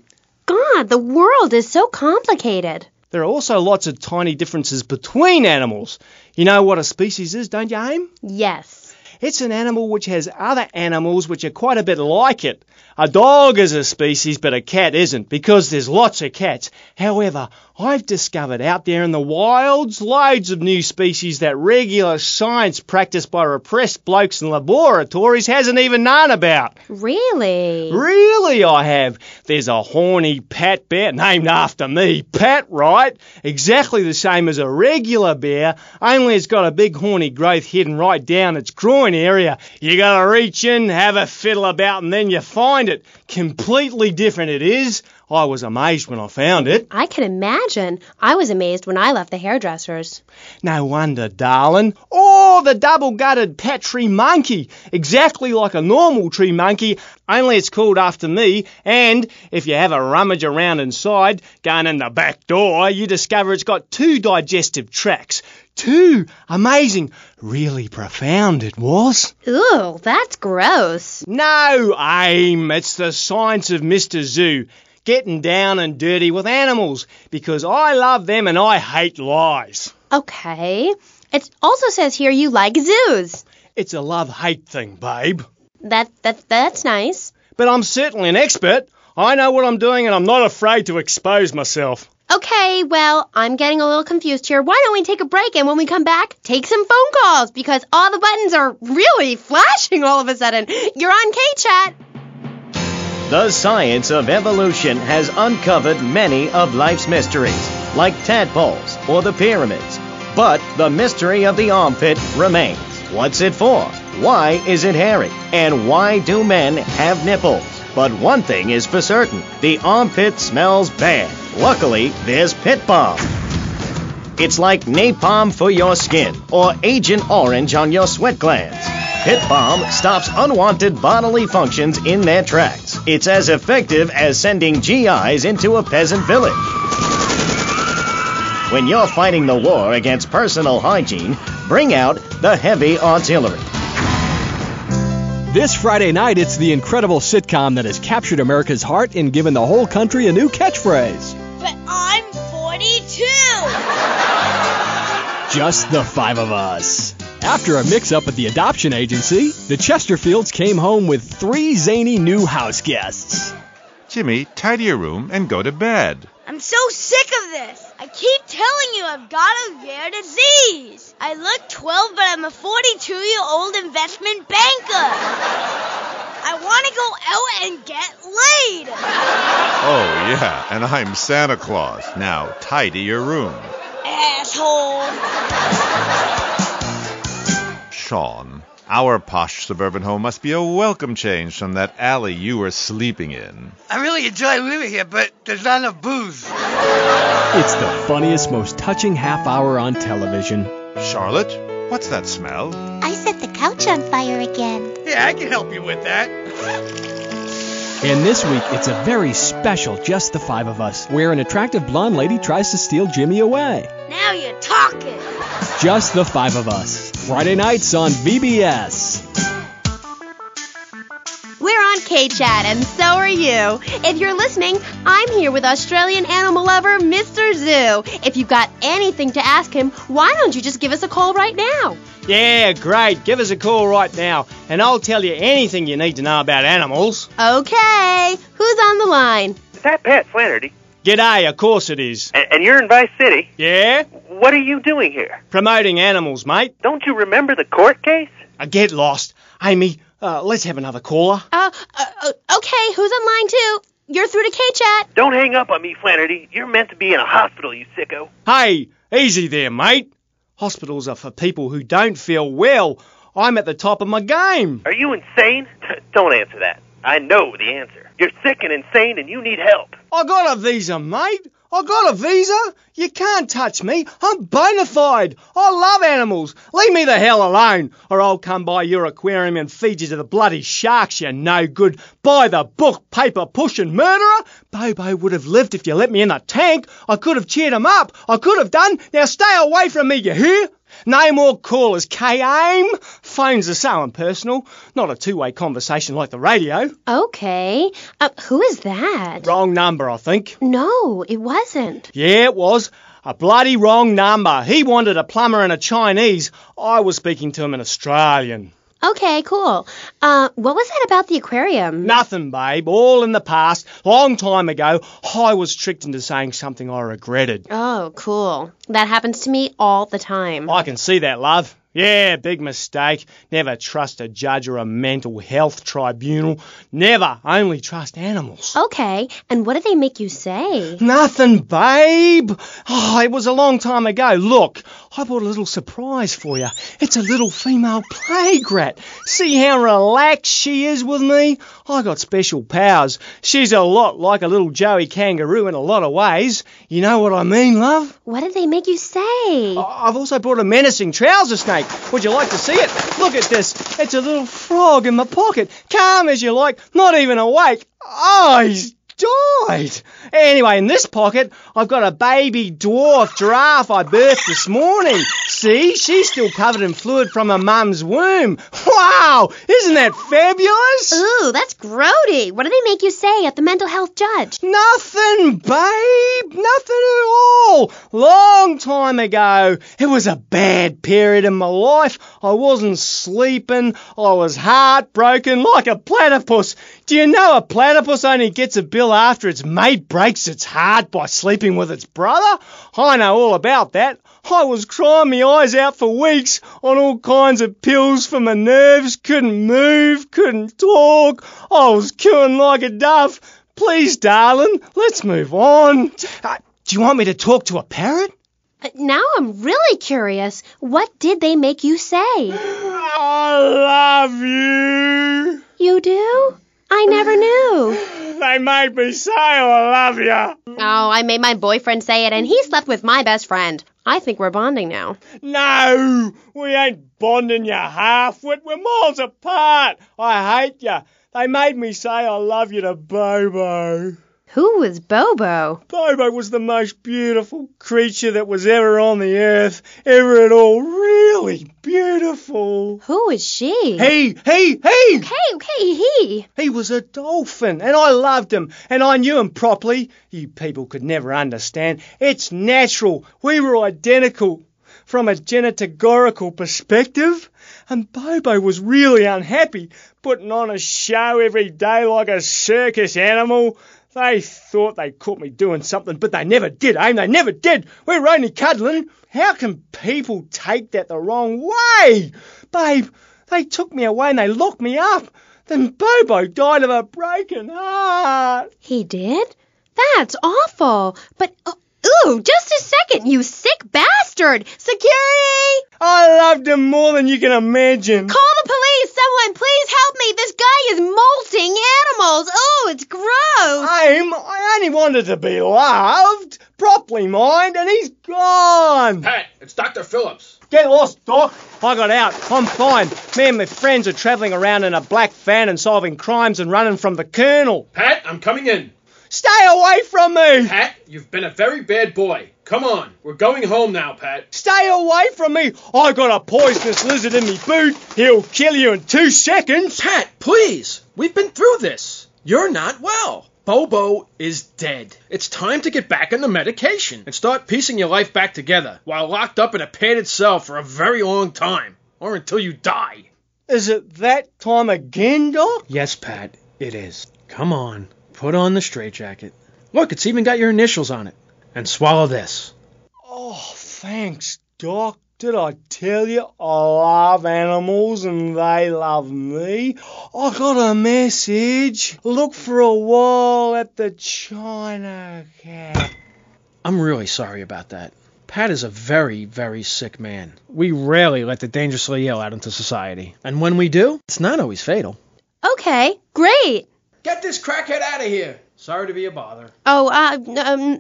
God, the world is so complicated. There are also lots of tiny differences between animals. You know what a species is, don't you, Aim? Yes. It's an animal which has other animals which are quite a bit like it. A dog is a species, but a cat isn't, because there's lots of cats. However, I've discovered out there in the wilds loads of new species that regular science practiced by repressed blokes in laboratories hasn't even known about. Really? Really, I have. There's a horny Pat bear, named after me, Pat, right? Exactly the same as a regular bear, only it's got a big horny growth hidden right down its groin area. You gotta reach in, have a fiddle about, and then you find it. Completely different it is. I was amazed when I found it. I can imagine. I was amazed when I left the hairdresser's. No wonder, darling. Oh, the double-gutted Pat tree monkey. Exactly like a normal tree monkey, only it's called after me. And if you have a rummage around inside, going in the back door, you discover it's got 2 digestive tracts. 2. Amazing. Really profound it was. Ooh, that's gross. No, Aim. It's the science of Mr. Zoo. Getting down and dirty with animals, because I love them and I hate lies. Okay. It also says here you like zoos. It's a love-hate thing, babe. That's nice. But I'm certainly an expert. I know what I'm doing and I'm not afraid to expose myself. Okay, well, I'm getting a little confused here. Why don't we take a break, and when we come back, take some phone calls, because all the buttons are really flashing all of a sudden. You're on K-Chat. The science of evolution has uncovered many of life's mysteries, like tadpoles or the pyramids. But the mystery of the armpit remains. What's it for? Why is it hairy? And why do men have nipples? But one thing is for certain, the armpit smells bad. Luckily, there's Pit Balm. It's like napalm for your skin, or Agent Orange on your sweat glands. Pit Balm stops unwanted bodily functions in their tracks. It's as effective as sending GIs into a peasant village. When you're fighting the war against personal hygiene, bring out the heavy artillery. This Friday night, it's the incredible sitcom that has captured America's heart and given the whole country a new catchphrase. But I'm 42! Just the 5 of us. After a mix-up at the adoption agency, the Chesterfields came home with 3 zany new house guests. Jimmy, tidy your room and go to bed. I'm so sick of this. I keep telling you I've got a rare disease. I look 12, but I'm a 42-year-old investment banker. I want to go out and get laid. Oh, yeah, and I'm Santa Claus. Now, tidy your room. Asshole. Sean, our posh suburban home must be a welcome change from that alley you were sleeping in. I really enjoy living here, but there's not enough booze. It's the funniest, most touching half hour on television. Charlotte, what's that smell? I set the couch on fire again. Yeah, I can help you with that. And this week, it's a very special Just the 5 of Us, where an attractive blonde lady tries to steal Jimmy away. Now you're talking. Just the 5 of Us. Friday nights on VBS. We're on K-Chat, and so are you. If you're listening, I'm here with Australian animal lover, Mr. Zoo. If you've got anything to ask him, why don't you just give us a call right now? Yeah, great. Give us a call right now, and I'll tell you anything you need to know about animals. Okay. Who's on the line? Is that Pat Flannery? G'day, of course it is. And you're in Vice City? Yeah? What are you doing here? Promoting animals, mate. Don't you remember the court case? I get lost. Amy, let's have another caller. Okay, who's on line 2? You're through to K-Chat. Don't hang up on me, Flannery. You're meant to be in a hospital, you sicko. Hey, easy there, mate. Hospitals are for people who don't feel well. I'm at the top of my game. Are you insane? Don't answer that. I know the answer. You're sick and insane and you need help. I got a visa, mate. I got a visa. You can't touch me. I'm bona fide. I love animals. Leave me the hell alone, or I'll come by your aquarium and feed you to the bloody sharks, you no good. By the book, paper pushing murderer. Bobo would have lived if you let me in the tank. I could have cheered him up. I could have done. Now stay away from me, you hear? No more callers, K-Aim. Phones are so impersonal. Not a two-way conversation like the radio. Okay. Who is that? Wrong number, I think. No, it wasn't. Yeah, it was. A bloody wrong number. He wanted a plumber and a Chinese. I was speaking to him in Australian. Okay, cool. What was that about the aquarium? Nothing, babe. All in the past. Long time ago, I was tricked into saying something I regretted. Oh, cool. That happens to me all the time. I can see that, love. Yeah, big mistake. Never trust a judge or a mental health tribunal. Never. Only trust animals. Okay, and what did they make you say? Nothing, babe. Oh, it was a long time ago. Look, I brought a little surprise for you. It's a little female plague rat. See how relaxed she is with me? I got special powers. She's a lot like a little Joey kangaroo in a lot of ways. You know what I mean, love? What did they make you say? I've also brought a menacing trouser snake. Would you like to see it? Look at this. It's a little frog in my pocket. Calm as you like, not even awake. Oh, he's died. Anyway, in this pocket, I've got a baby dwarf giraffe I birthed this morning. See, she's still covered in fluid from her mum's womb. Wow, isn't that fabulous? Ooh, that's grody. What did they make you say at the mental health judge? Nothing, babe. Nothing at all. Long time ago. It was a bad period in my life. I wasn't sleeping. I was heartbroken like a platypus. Do you know a platypus only gets a bill after its mate breaks its heart by sleeping with its brother? I know all about that. I was crying my eyes out for weeks on all kinds of pills for my nerves, couldn't move, couldn't talk. I was cooing like a dove. Please, darling, let's move on. Do you want me to talk to a parrot? Now I'm really curious. What did they make you say? I love you. You do? I never knew. They made me say I love you. Oh, I made my boyfriend say it, and he slept with my best friend. I think we're bonding now. No, we ain't bonding, you half-wit. We're miles apart. I hate you. They made me say I love you to Bobo. Who was Bobo? Bobo was the most beautiful creature that was ever on the earth. Ever at all. Really beautiful. Who was she? He. Okay, he. He was a dolphin, and I loved him, and I knew him properly. You people could never understand. It's natural. We were identical from a categorical perspective. And Bobo was really unhappy, putting on a show every day like a circus animal. They thought they caught me doing something, but they never did, Aim. They never did. We were only cuddling. How can people take that the wrong way? Babe, they took me away and they locked me up. Then Bobo died of a broken heart. He did? That's awful. But, ooh, just a second, you sick bastard. Security! I loved him more than you can imagine. Call the police! Someone, please help me! This guy is molting animals! Oh, it's gross! Aim, I only wanted to be loved, properly mind, and he's gone. Pat, it's Dr. Phillips. Get lost, Doc. I got out. I'm fine. Me and my friends are travelling around in a black van and solving crimes and running from the Colonel. Pat, I'm coming in. Stay away from me! Pat, you've been a very bad boy. Come on, we're going home now, Pat. Stay away from me! I got a poisonous lizard in me boot. He'll kill you in 2 seconds. Pat, please. We've been through this. You're not well. Bobo is dead. It's time to get back on the medication and start piecing your life back together while locked up in a padded cell for a very long time. Or until you die. Is it that time again, Doc? Yes, Pat, it is. Come on. Put on the straitjacket. Look, it's even got your initials on it. And swallow this. Oh, thanks, Doc. Did I tell you I love animals and they love me? I got a message. Look for a while at the China Cat. I'm really sorry about that. Pat is a very, very sick man. We rarely let the dangerously ill out into society. And when we do, it's not always fatal. Okay, great. Get this crackhead out of here. Sorry to be a bother. Oh,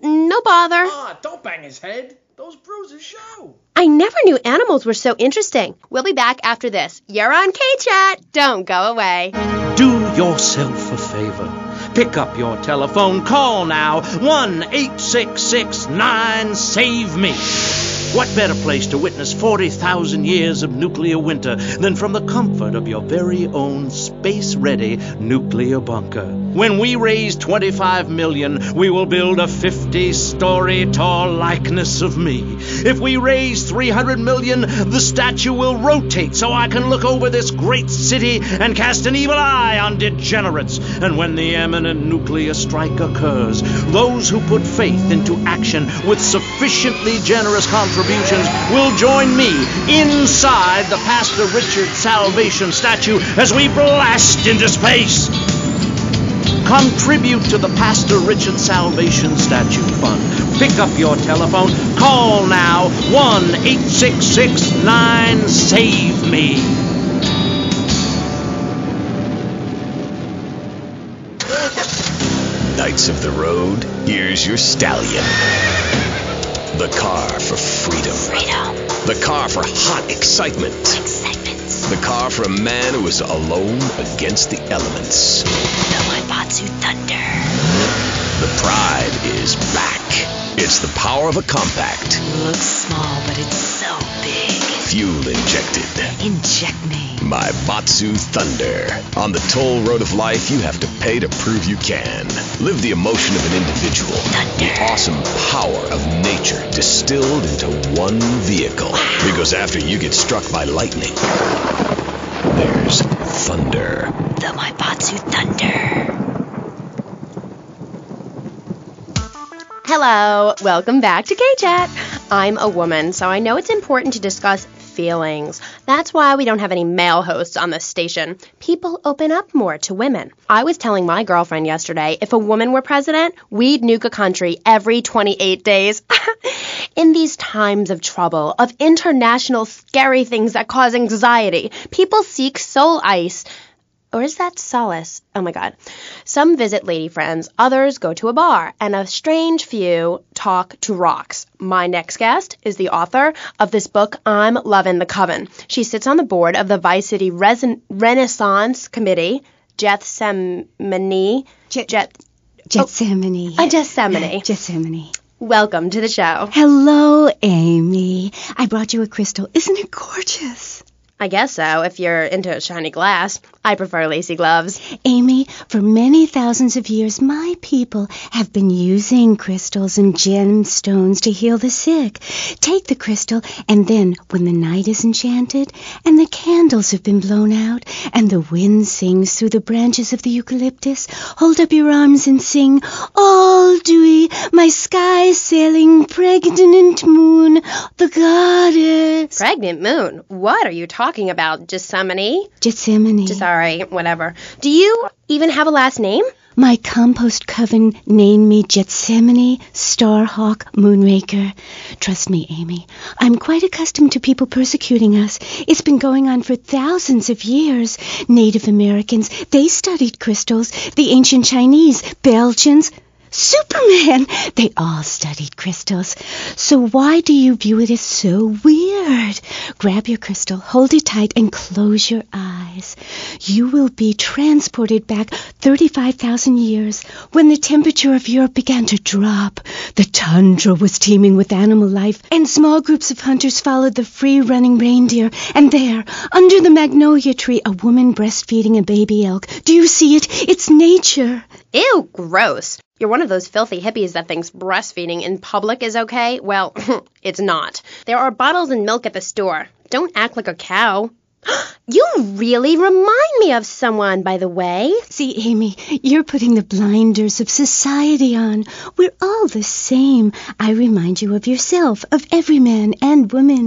no bother. Don't bang his head. Those bruises show. I never knew animals were so interesting. We'll be back after this. You're on K-Chat. Don't go away. Do yourself a favor. Pick up your telephone. Call now. 1-866-9-SAVE-ME. What better place to witness 40,000 years of nuclear winter than from the comfort of your very own space-ready nuclear bunker? When we raise 25 million, we will build a 50-story tall likeness of me. If we raise 300 million, the statue will rotate so I can look over this great city and cast an evil eye on degenerates. And when the imminent nuclear strike occurs, those who put faith into action with sufficiently generous contributions will join me inside the Pastor Richard Salvation statue as we blast into space. Contribute to the Pastor Richard Salvation Statue Fund. Pick up your telephone. Call now. 1-866-9-SAVE-ME. Knights of the road, here's your stallion. The car for freedom. The car for hot excitement. The car for a man who is alone against the elements. The Maibatsu Thunder. The pride is back. It's the power of a compact. Looks small, but it's so big. Fuel injected. Inject me. Maibatsu Thunder. On the toll road of life, you have to pay to prove you can. Live the emotion of an individual. Thunder. The awesome power of nature distilled into one vehicle. Wow. Because after you get struck by lightning, there's thunder. The Maibatsu Thunder. Hello, welcome back to K-Chat. I'm a woman, so I know it's important to discuss feelings. That's why we don't have any male hosts on this station. People open up more to women. I was telling my girlfriend yesterday, if a woman were president, we'd nuke a country every 28 days. In these times of trouble, of international scary things that cause anxiety, people seek soul ice. Or is that solace? Oh my God. Some visit lady friends, others go to a bar, and a strange few talk to rocks. My next guest is the author of this book, I'm Lovin' the Coven. She sits on the board of the Vice City Renaissance Committee, Gethsemane. Gethsemane. Welcome to the show. Hello, Amy. I brought you a crystal. Isn't it gorgeous? I guess so, if you're into shiny glass. I prefer lacy gloves. Amy, for many thousands of years, my people have been using crystals and gemstones to heal the sick. Take the crystal, and then, when the night is enchanted, and the candles have been blown out, and the wind sings through the branches of the eucalyptus, hold up your arms and sing, all dewy, my sky-sailing pregnant moon, the goddess. Pregnant moon? What are you talking about? Gethsemane? Sorry, whatever. Do you even have a last name? My compost coven named me Gethsemane Starhawk Moonraker. Trust me, Amy, I'm quite accustomed to people persecuting us. It's been going on for thousands of years. Native Americans, they studied crystals. The ancient Chinese, Belgians, Superman, they all studied crystals. So why do you view it as so weird? Grab your crystal, hold it tight, and close your eyes. You will be transported back 35,000 years when the temperature of Europe began to drop. The tundra was teeming with animal life, and small groups of hunters followed the free-running reindeer. And there, under the magnolia tree, a woman breastfeeding a baby elk. Do you see it? It's nature. Ew, gross. You're one of those filthy hippies that thinks breastfeeding in public is okay? Well, it's not. There are bottles and milk at the store. Don't act like a cow. You really remind me of someone, by the way. See, Amy, you're putting the blinders of society on. We're all the same. I remind you of yourself, of every man and woman.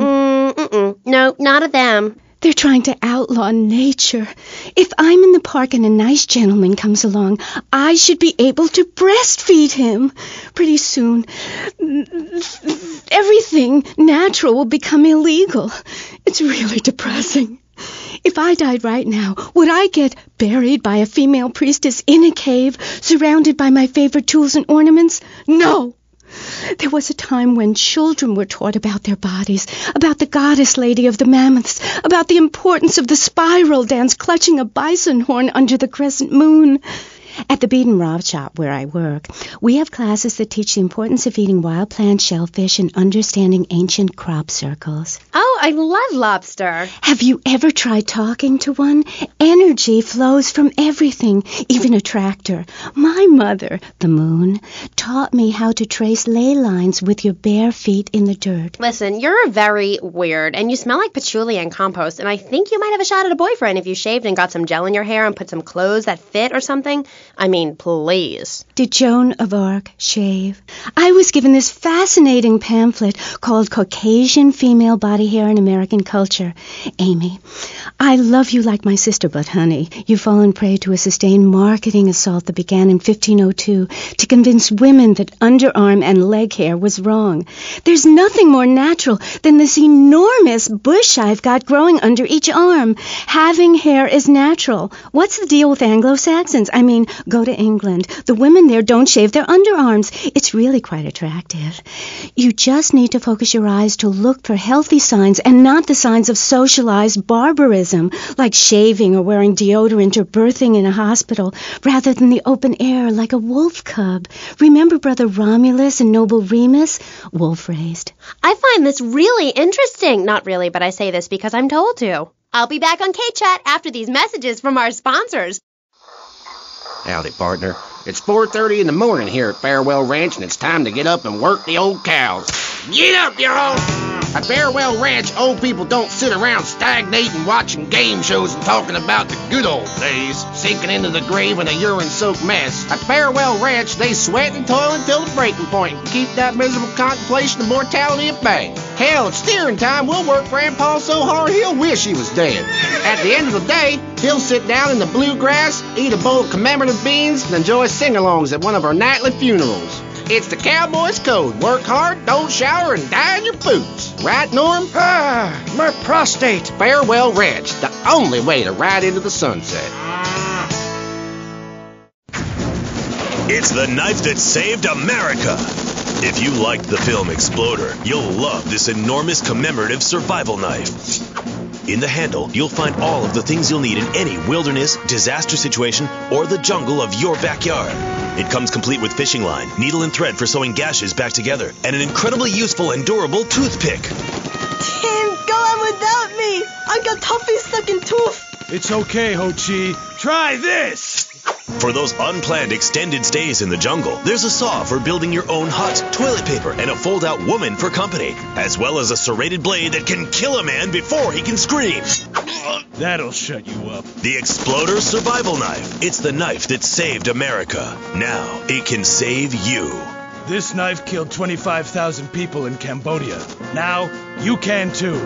No, not of them. They're trying to outlaw nature. If I'm in the park and a nice gentleman comes along, I should be able to breastfeed him. Pretty soon, everything natural will become illegal. It's really depressing. If I died right now, would I get buried by a female priestess in a cave, surrounded by my favorite tools and ornaments? No! There was a time when children were taught about their bodies, about the goddess lady of the mammoths, about the importance of the spiral dance clutching a bison horn under the crescent moon. At the Beeden Rob Shop where I work, we have classes that teach the importance of eating wild plants, shellfish, and understanding ancient crop circles. Oh, I love lobster. Have you ever tried talking to one? Energy flows from everything, even a tractor. My mother, the moon, taught me how to trace ley lines with your bare feet in the dirt. Listen, you're very weird, and you smell like patchouli and compost, and I think you might have a shot at a boyfriend if you shaved and got some gel in your hair and put some clothes that fit or something. I mean, please. Did Joan of Arc shave? I was given this fascinating pamphlet called Caucasian Female Body Hair in American Culture. Amy, I love you like my sister, but honey, you've fallen prey to a sustained marketing assault that began in 1502 to convince women that underarm and leg hair was wrong. There's nothing more natural than this enormous bush I've got growing under each arm. Having hair is natural. What's the deal with Anglo-Saxons? I mean, go to England. The women there don't shave their underarms. It's really quite attractive. You just need to focus your eyes to look for healthy signs and not the signs of socialized barbarism, like shaving or wearing deodorant or birthing in a hospital, rather than the open air like a wolf cub. Remember Brother Romulus and Noble Remus? Wolf-raised. I find this really interesting. Not really, but I say this because I'm told to. I'll be back on K-Chat after these messages from our sponsors. Howdy, partner. It's 4:30 in the morning here at Farewell Ranch, and it's time to get up and work the old cows. Get up, y'all! At Farewell Ranch, old people don't sit around stagnating, watching game shows and talking about the good old days, sinking into the grave in a urine-soaked mess. At Farewell Ranch, they sweat and toil until the breaking point and keep that miserable contemplation of mortality at bay. Hell, at steering time, we'll work Grandpa so hard he'll wish he was dead. At the end of the day, he'll sit down in the bluegrass, eat a bowl of commemorative beans, and enjoy sing-alongs at one of our nightly funerals. It's the cowboy's code. Work hard, don't shower, and die in your boots. Right, Norm? My prostate. Farewell Ranch, the only way to ride into the sunset. It's the knife that saved America. If you liked the film Exploder, you'll love this enormous commemorative survival knife. In the handle, you'll find all of the things you'll need in any wilderness, disaster situation, or the jungle of your backyard. It comes complete with fishing line, needle and thread for sewing gashes back together, and an incredibly useful and durable toothpick. Tim, go on without me. I got toffee stuck in tooth. It's okay, Ho-Chi. Try this! For those unplanned extended stays in the jungle, there's a saw for building your own hut, toilet paper, and a fold-out woman for company, as well as a serrated blade that can kill a man before he can scream. That'll shut you up. The Exploder Survival Knife. It's the knife that saved America. Now, it can save you. This knife killed 25,000 people in Cambodia. Now, you can too.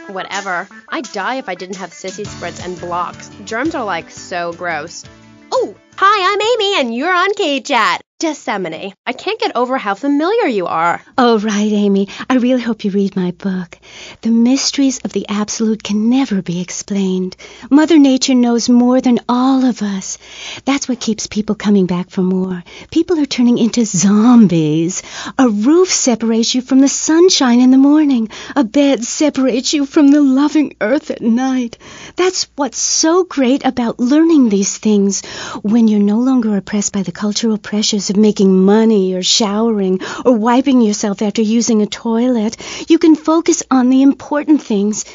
Whatever. I'd die if I didn't have sissy spritz and blocks. Germs are like so gross. Oh, hi, I'm Amy and you're on K-Chat. Gethsemane. I can't get over how familiar you are. Oh, right, Amy. I really hope you read my book. The mysteries of the absolute can never be explained. Mother Nature knows more than all of us. That's what keeps people coming back for more. People are turning into zombies. A roof separates you from the sunshine in the morning. A bed separates you from the loving earth at night. That's what's so great about learning these things. When you're no longer oppressed by the cultural pressures of making money or showering or wiping yourself after using a toilet, you can focus on the important things.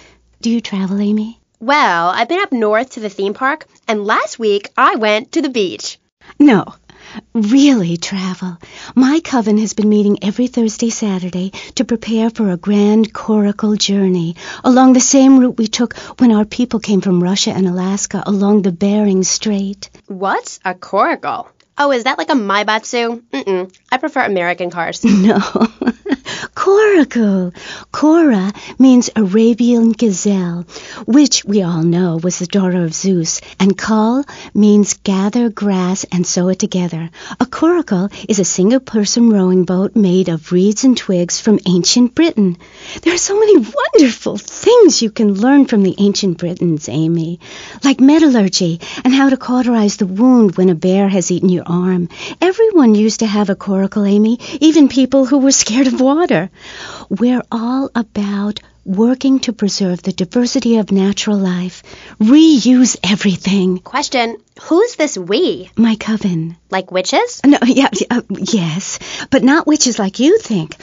Do you travel, Amy? Well, I've been up north to the theme park, and last week I went to the beach. No, really travel. My coven has been meeting every Thursday, Saturday to prepare for a grand coracle journey along the same route we took when our people came from Russia and Alaska along the Bering Strait. What's a coracle? Oh, is that like a Maibatsu? I prefer American cars. No. Coracle. Cora means Arabian gazelle, which we all know was the daughter of Zeus, and Kal means gather grass and sew it together. A coracle is a single-person rowing boat made of reeds and twigs from ancient Britain. There are so many wonderful things you can learn from the ancient Britons, Amy, like metallurgy and how to cauterize the wound when a bear has eaten your arm. Everyone used to have a coracle, Amy, even people who were scared of water. We're all about working to preserve the diversity of natural life. Reuse everything. Question, Who's this we? My coven. Like witches? No, yes, but not witches like you think.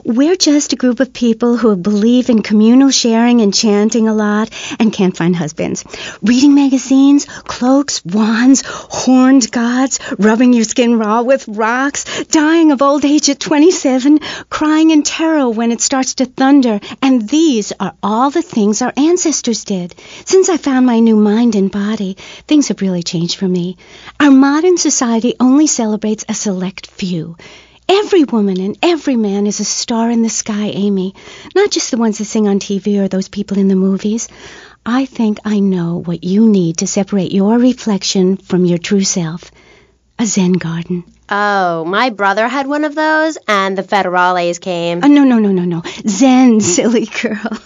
We're just a group of people who believe in communal sharing and chanting a lot and can't find husbands. Reading magazines, cloaks, wands, horned gods, rubbing your skin raw with rocks, dying of old age at 27, crying in terror when it starts to thunder. And these are all the things our ancestors did. Since I found my new mind and body, things have really changed for me. Our modern society only celebrates a select few. Every woman and every man is a star in the sky, Amy. Not just the ones that sing on TV or those people in the movies. I think I know what you need to separate your reflection from your true self. A Zen garden. Oh, my brother had one of those, and the federales came. No. Zen, silly girl.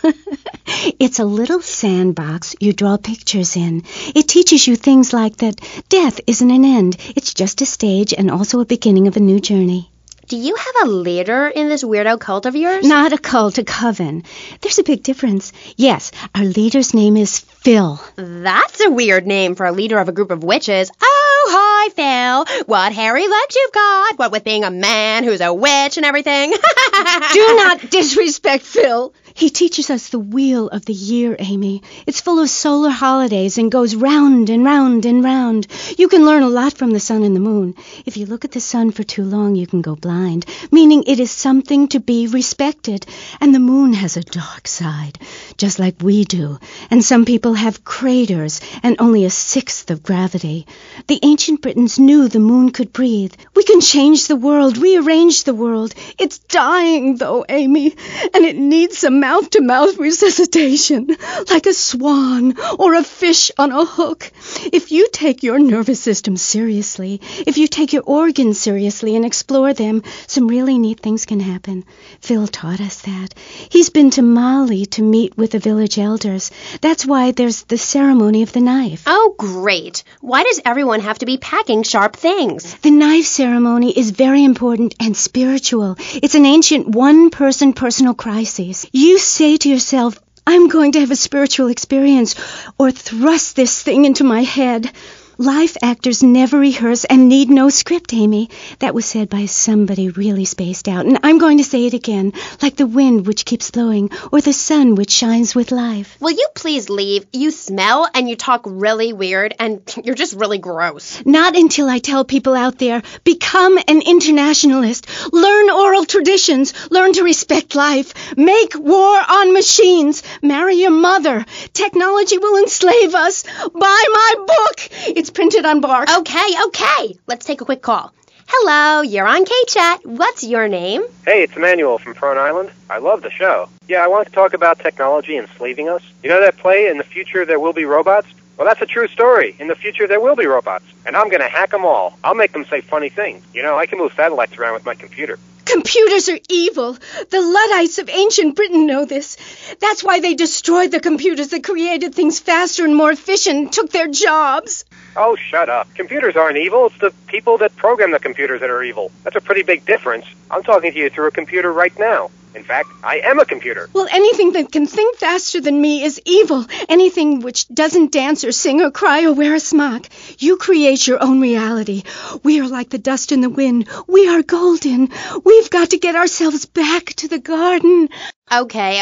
It's a little sandbox you draw pictures in. It teaches you things like that death isn't an end. It's just a stage and also a beginning of a new journey. Do you have a leader in this weirdo cult of yours? Not a cult, a coven. There's a big difference. Yes, our leader's name is Phil. That's a weird name for a leader of a group of witches. Oh, hi, Phil. What hairy legs you've got. What with being a man who's a witch and everything. Do not disrespect Phil. He teaches us the wheel of the year, Amy. It's full of solar holidays and goes round and round and round. You can learn a lot from the sun and the moon. If you look at the sun for too long, you can go blind, meaning it is something to be respected. And the moon has a dark side, just like we do. And some people have craters and only a sixth of gravity. The ancient Britons knew the moon could breathe. We can change the world, rearrange the world. It's dying, though, Amy, and it needs some mouth-to-mouth resuscitation, like a swan or a fish on a hook. If you take your nervous system seriously, if you take your organs seriously and explore them, some really neat things can happen. Phil taught us that. He's been to Mali to meet with the village elders. That's why there's the ceremony of the knife. Oh, great. Why does everyone have to be packing sharp things? The knife ceremony is very important and spiritual. It's an ancient one-person personal crisis. You say to yourself, I'm going to have a spiritual experience, or thrust this thing into my head. Life actors never rehearse and need no script, Amy. That was said by somebody really spaced out, and I'm going to say it again, like the wind which keeps blowing, or the sun which shines with life. Will you please leave? You smell and you talk really weird, and you're just really gross. Not until I tell people out there, become an internationalist. Learn oral traditions. Learn to respect life. Make war on machines. Marry your mother. Technology will enslave us. Buy my book. It's printed on bark. Okay. Let's take a quick call. Hello, you're on K-Chat. What's your name? Hey, it's Emmanuel from Prone Island. I love the show. Yeah, I wanted to talk about technology enslaving us. You know that play, In the Future There Will Be Robots? Well, that's a true story. In the future, there will be robots. And I'm going to hack them all. I'll make them say funny things. You know, I can move satellites around with my computer. Computers are evil. The Luddites of ancient Britain know this. That's why they destroyed the computers that created things faster and more efficient and took their jobs. Oh, shut up. Computers aren't evil. It's the people that program the computers that are evil. That's a pretty big difference. I'm talking to you through a computer right now. In fact, I am a computer. Well, anything that can think faster than me is evil. Anything which doesn't dance or sing or cry or wear a smock. You create your own reality. We are like the dust in the wind. We are golden. We've got to get ourselves back to the garden. Okay.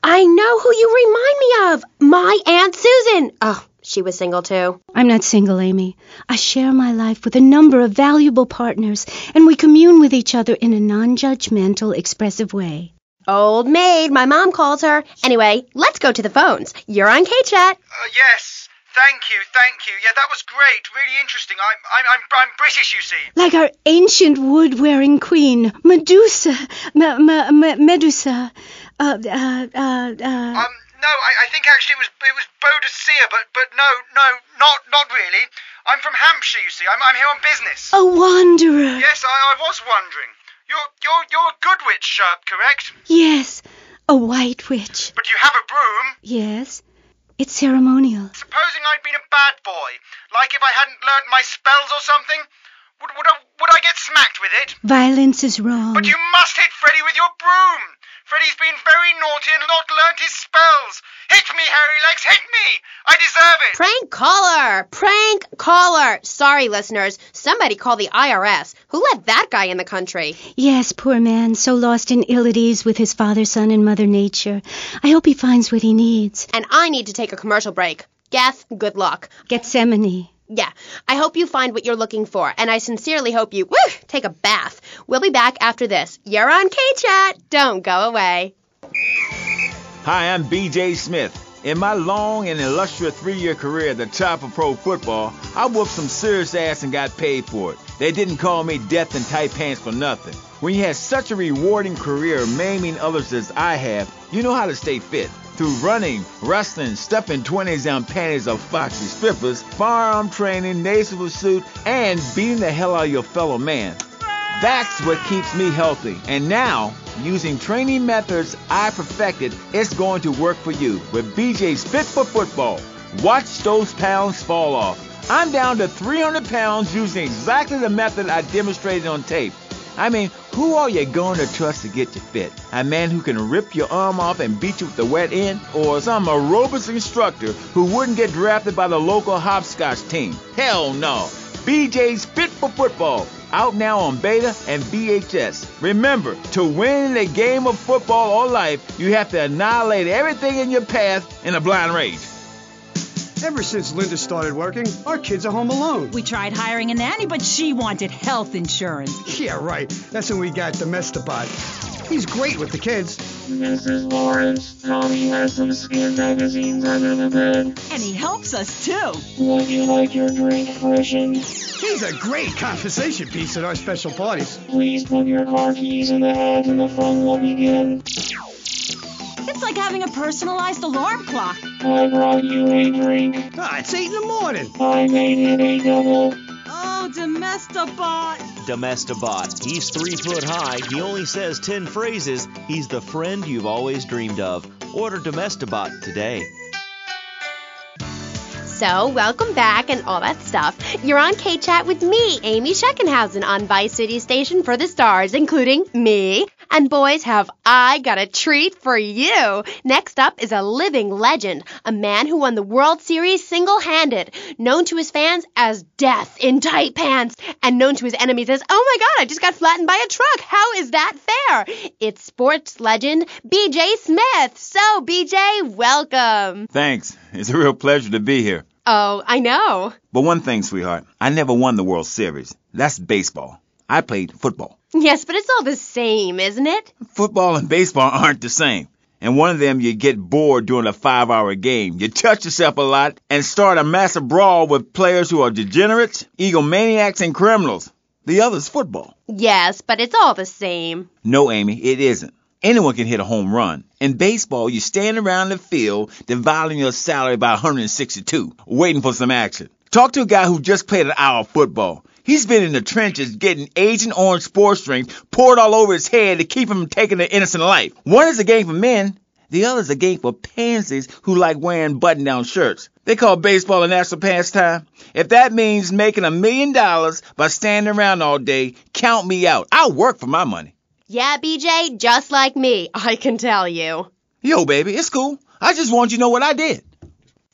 I know who you remind me of. My Aunt Susan. Oh, she was single too. I'm not single, Amy. I share my life with a number of valuable partners, and we commune with each other in a non-judgmental, expressive way. Old maid, my mom calls her. Anyway, let's go to the phones. You're on K-Chat. Yes. Thank you. Yeah, that was great. Really interesting. I'm British, you see. Like our ancient wood-wearing queen, Medusa. Medusa. No, I think actually it was Boadicea, but no, not really. I'm from Hampshire, you see. I'm here on business. A wanderer. Yes, I was wondering. You're a good witch, correct? Yes, a white witch. But you have a broom. Yes, it's ceremonial. Supposing I'd been a bad boy, like if I hadn't learnt my spells or something, would I get smacked with it? Violence is wrong. But you must hit Freddy with your broom. Freddy's been very naughty and not learnt his spells. Hit me, hairy legs, hit me! I deserve it! Prank caller! Prank caller! Sorry, listeners. Somebody call the IRS. Who let that guy in the country? Yes, poor man, so lost and ill at ease with his father, son, and Mother Nature. I hope he finds what he needs. And I need to take a commercial break. Gath, good luck. Gethsemane. Yeah, I hope you find what you're looking for, and I sincerely hope you, take a bath. We'll be back after this. You're on K-Chat. Don't go away. Hi, I'm B.J. Smith. In my long and illustrious 3-year career at the top of pro football, I whooped some serious ass and got paid for it. They didn't call me Death in Tight Pants for nothing. When you have such a rewarding career maiming others as I have, you know how to stay fit. Through running, wrestling, stuffing 20s down panties of foxy strippers, firearm training, nasal pursuit, and beating the hell out of your fellow man. That's what keeps me healthy. And now, using training methods I perfected, it's going to work for you with BJ's Fit for Football. Watch those pounds fall off. I'm down to 300 pounds using exactly the method I demonstrated on tape. I mean, who are you going to trust to get you fit? A man who can rip your arm off and beat you with the wet end? Or some aerobics instructor who wouldn't get drafted by the local hopscotch team? Hell no. BJ's Fit for Football. Out now on beta and VHS. Remember, to win in a game of football or life, you have to annihilate everything in your path in a blind rage. Ever since Linda started working, our kids are home alone. We tried hiring a nanny, but she wanted health insurance. Yeah, right. That's when we got Domestabot. He's great with the kids. Mrs. Lawrence, Tommy has some skin magazines under the bed. And he helps us, too. Would you like your drink freshened? He's a great conversation piece at our special parties. Please put your car keys in the hat and the fun will begin. It's like having a personalized alarm clock. I brought you a drink. It's 8 in the morning. I made it a double. Oh, Domestabot. Domestabot. He's 3 foot high. He only says 10 phrases. He's the friend you've always dreamed of. Order Domestabot today. So, welcome back and all that stuff. You're on K-Chat with me, Amy Sheckenhausen, on Vice City Station for the stars, including me. And boys, have I got a treat for you. Next up is a living legend, a man who won the World Series single-handed, known to his fans as Death in Tight Pants, and known to his enemies as, oh my God, I just got flattened by a truck. How is that fair? It's sports legend B.J. Smith. So, B.J., welcome. Thanks. It's a real pleasure to be here. Oh, I know. But one thing, sweetheart, I never won the World Series. That's baseball. I played football. Yes, but it's all the same, isn't it? Football and baseball aren't the same. In one of them, you get bored during a 5-hour game. You touch yourself a lot and start a massive brawl with players who are degenerates, egomaniacs, and criminals. The other's football. Yes, but it's all the same. No, Amy, it isn't. Anyone can hit a home run. In baseball, you stand around the field, dividing your salary by 162, waiting for some action. Talk to a guy who just played an hour of football. He's been in the trenches getting Agent Orange sports drinks poured all over his head to keep him from taking an innocent life. One is a game for men. The other is a game for pansies who like wearing button-down shirts. They call baseball a national pastime. If that means making $1 million by standing around all day, count me out. I'll work for my money. Yeah, BJ, just like me, I can tell you. Yo, baby, it's cool. I just want you to know what I did.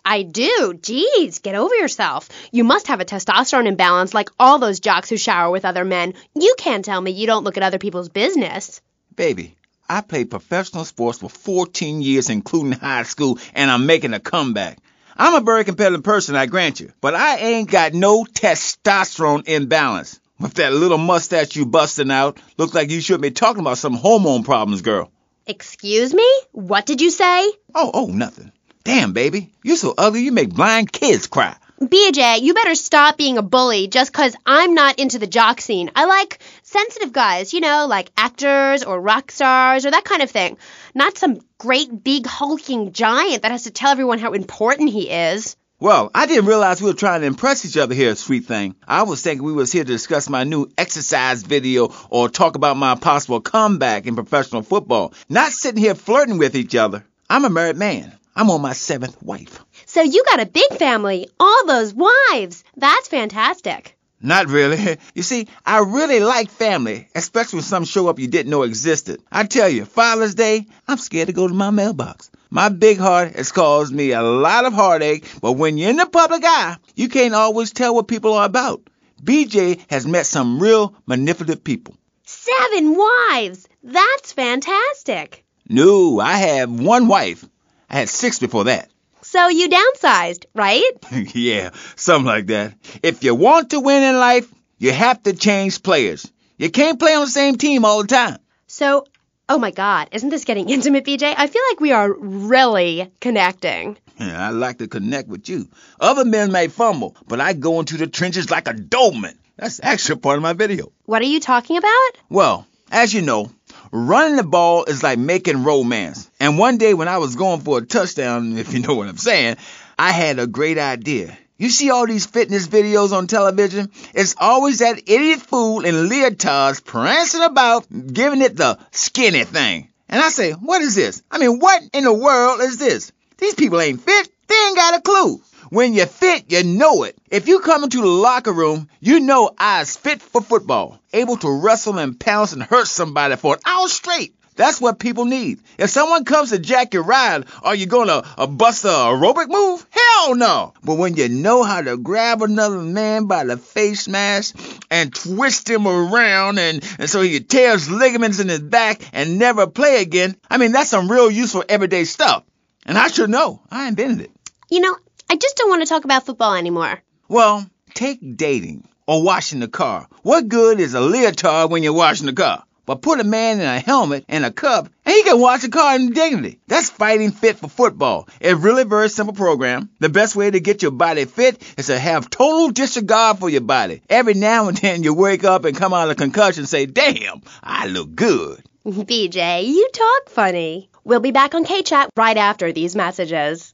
I do. Jeez, get over yourself. You must have a testosterone imbalance like all those jocks who shower with other men. You can't tell me you don't look at other people's business. Baby, I played professional sports for 14 years, including high school, and I'm making a comeback. I'm a very competitive person, I grant you, but I ain't got no testosterone imbalance. With that little mustache you busting out, looks like you should be talking about some hormone problems, girl. Excuse me? What did you say? Oh, nothing. Damn, baby, you're so ugly you make blind kids cry. BJ, you better stop being a bully just 'cause I'm not into the jock scene. I like sensitive guys, like actors or rock stars or that kind of thing. Not some great big hulking giant that has to tell everyone how important he is. Well, I didn't realize we were trying to impress each other here, sweet thing. I was thinking we was here to discuss my new exercise video or talk about my possible comeback in professional football. Not sitting here flirting with each other. I'm a married man. I'm on my 7th wife. So you got a big family. All those wives. That's fantastic. Not really. You see, I really like family, especially when some show up you didn't know existed. I tell you, Father's Day, I'm scared to go to my mailbox. My big heart has caused me a lot of heartache, but when you're in the public eye, you can't always tell what people are about. BJ has met some real manipulative people. 7 wives! That's fantastic. No, I have 1 wife. I had 6 before that. So you downsized, right? Yeah, something like that. If you want to win in life, you have to change players. You can't play on the same team all the time. So, oh my God, isn't this getting intimate, BJ? I feel like we are really connecting. Yeah, I like to connect with you. Other men may fumble, but I go into the trenches like a Doberman. That's actually part of my video. What are you talking about? Well, as you know, running the ball is like making romance. And one day when I was going for a touchdown, if you know what I'm saying, I had a great idea. You see all these fitness videos on television? It's always that idiot fool in leotards prancing about, giving it the skinny thing. And I say, what is this? I mean, what in the world is this? These people ain't fit. They ain't got a clue. When you're fit, you know it. If you come into the locker room, you know I's fit for football, able to wrestle and pounce and hurt somebody for an hour straight. That's what people need. If someone comes to jack your ride, are you going to bust a aerobic move? Hell no. But when you know how to grab another man by the face mask and twist him around and so he tears ligaments in his back and never play again, I mean, that's some real useful everyday stuff. And I should know. I invented it. You know, I just don't want to talk about football anymore. Well, take dating or washing the car. What good is a leotard when you're washing the car? But put a man in a helmet and a cup, and he can wash the car in dignity. That's fighting fit for football. It's really very simple program. The best way to get your body fit is to have total disregard for your body. Every now and then you wake up and come out of concussion and say, damn, I look good. BJ, you talk funny. We'll be back on K-Chat right after these messages.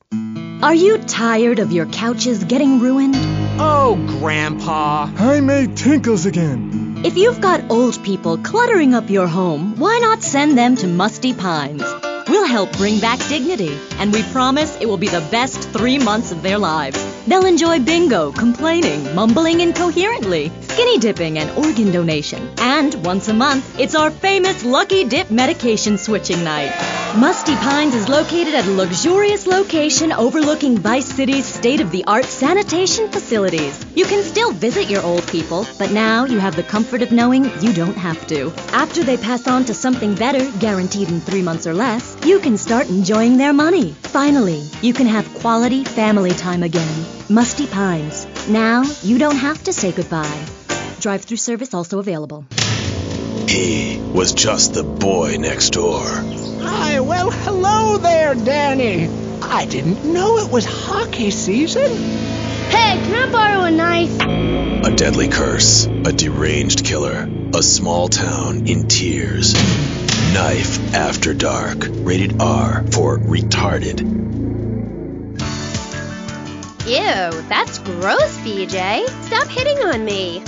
Are you tired of your couches getting ruined? Oh, Grandpa. I made tinkles again. If you've got old people cluttering up your home, why not send them to Musty Pines? We'll help bring back dignity, and we promise it will be the best 3 months of their lives. They'll enjoy bingo, complaining, mumbling incoherently, skinny dipping, and organ donation. And once a month, it's our famous Lucky Dip medication switching night. Musty Pines is located at a luxurious location overlooking Vice City's state-of-the-art sanitation facilities. You can still visit your old people, but now you have the comfort of knowing you don't have to. After they pass on to something better, guaranteed in 3 months or less, you can start enjoying their money. Finally, you can have quality family time again. Musty Pines. Now, you don't have to say goodbye. Drive-through service also available. He was just the boy next door. Hi, well, hello there, Danny. I didn't know it was hockey season. Hey, can I borrow a knife? A deadly curse, a deranged killer, a small town in tears. Knife After Dark, rated R for retarded. Ew, that's gross, BJ. Stop hitting on me.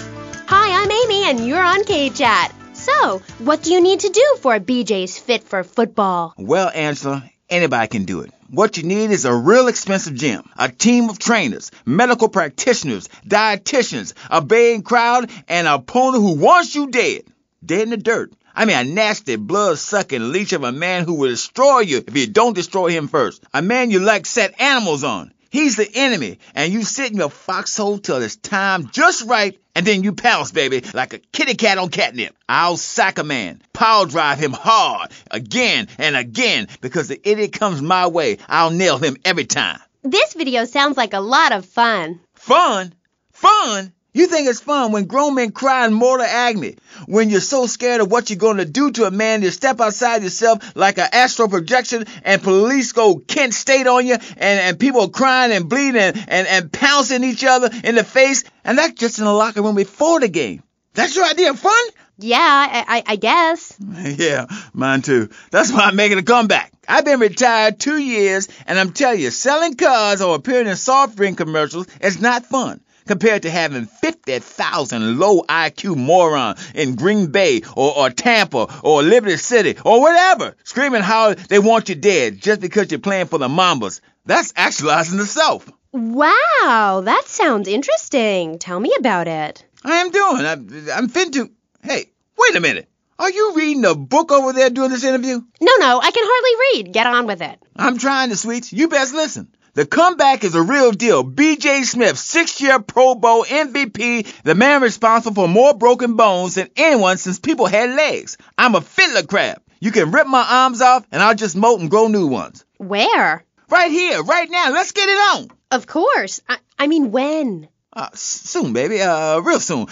Hi, I'm Amy, and you're on K-Chat. So, what do you need to do for BJ's fit for football? Well, Angela, anybody can do it. What you need is a real expensive gym, a team of trainers, medical practitioners, dietitians, a baying crowd, and an opponent who wants you dead. Dead in the dirt. I mean, a nasty, blood-sucking leech of a man who will destroy you if you don't destroy him first. A man you like set animals on. He's the enemy, and you sit in your foxhole till it's time just right, and then you pounce, baby, like a kitty cat on catnip. I'll sack a man, power drive him hard, again and again, because the idiot comes my way. I'll nail him every time. This video sounds like a lot of fun. Fun? Fun? You think it's fun when grown men cry in mortal agony, when you're so scared of what you're going to do to a man you step outside yourself like an astral projection and police go Kent State on you and people crying and bleeding and pouncing each other in the face, and that's just in the locker room before the game. That's your idea of fun? Yeah, I guess. Yeah, mine too. That's why I'm making a comeback. I've been retired 2 years, and I'm telling you, selling cars or appearing in soft drink commercials is not fun compared to having 50,000 low IQ morons in Green Bay or Tampa or Liberty City or whatever screaming how they want you dead just because you're playing for the Mambas. That's actualizing the self. Wow, that sounds interesting. Tell me about it. I am doing. I'm fin to... Hey, wait a minute. Are you reading a book over there during this interview? No, I can hardly read. Get on with it. I'm trying to, sweets. You best listen. The comeback is a real deal. B.J. Smith, 6-year Pro Bowl MVP, the man responsible for more broken bones than anyone since people had legs. I'm a fiddler crab. You can rip my arms off, and I'll just molt and grow new ones. Where? Right here, right now. Let's get it on. Of course. I mean, when? Soon, baby. Real soon.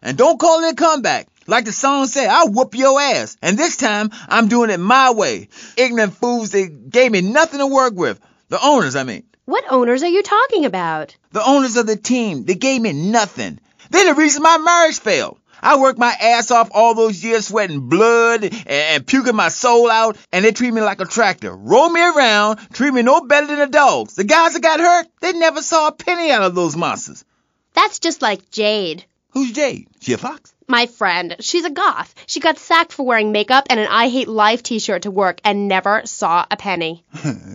And don't call it a comeback. Like the song said, I'll whoop your ass. And this time, I'm doing it my way. Ignorant fools that gave me nothing to work with. The owners, I mean. What owners are you talking about? The owners of the team. They gave me nothing. They're the reason my marriage failed. I worked my ass off all those years sweating blood and puking my soul out, and they treat me like a tractor. Roll me around, treat me no better than the dogs. The guys that got hurt, they never saw a penny out of those monsters. That's just like Jade. Who's Jade? She a fox? My friend. She's a goth. She got sacked for wearing makeup and an I Hate Life t-shirt to work and never saw a penny.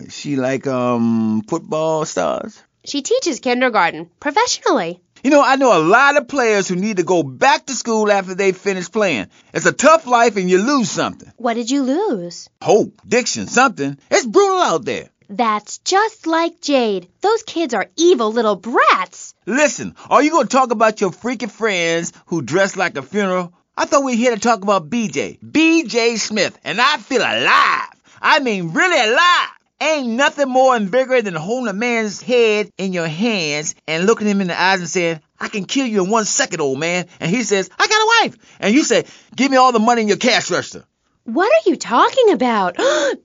She like, football stars? She teaches kindergarten. Professionally. You know, I know a lot of players who need to go back to school after they finish playing. It's a tough life and you lose something. What did you lose? Hope, diction, something. It's brutal out there. That's just like Jade. Those kids are evil little brats. Listen, are you going to talk about your freaky friends who dress like a funeral? I thought we were here to talk about BJ. BJ Smith. And I feel alive. I mean really alive. Ain't nothing more invigorating than holding a man's head in your hands and looking him in the eyes and saying, I can kill you in 1 second, old man. And he says, I got a wife. And you say, give me all the money in your cash register. What are you talking about?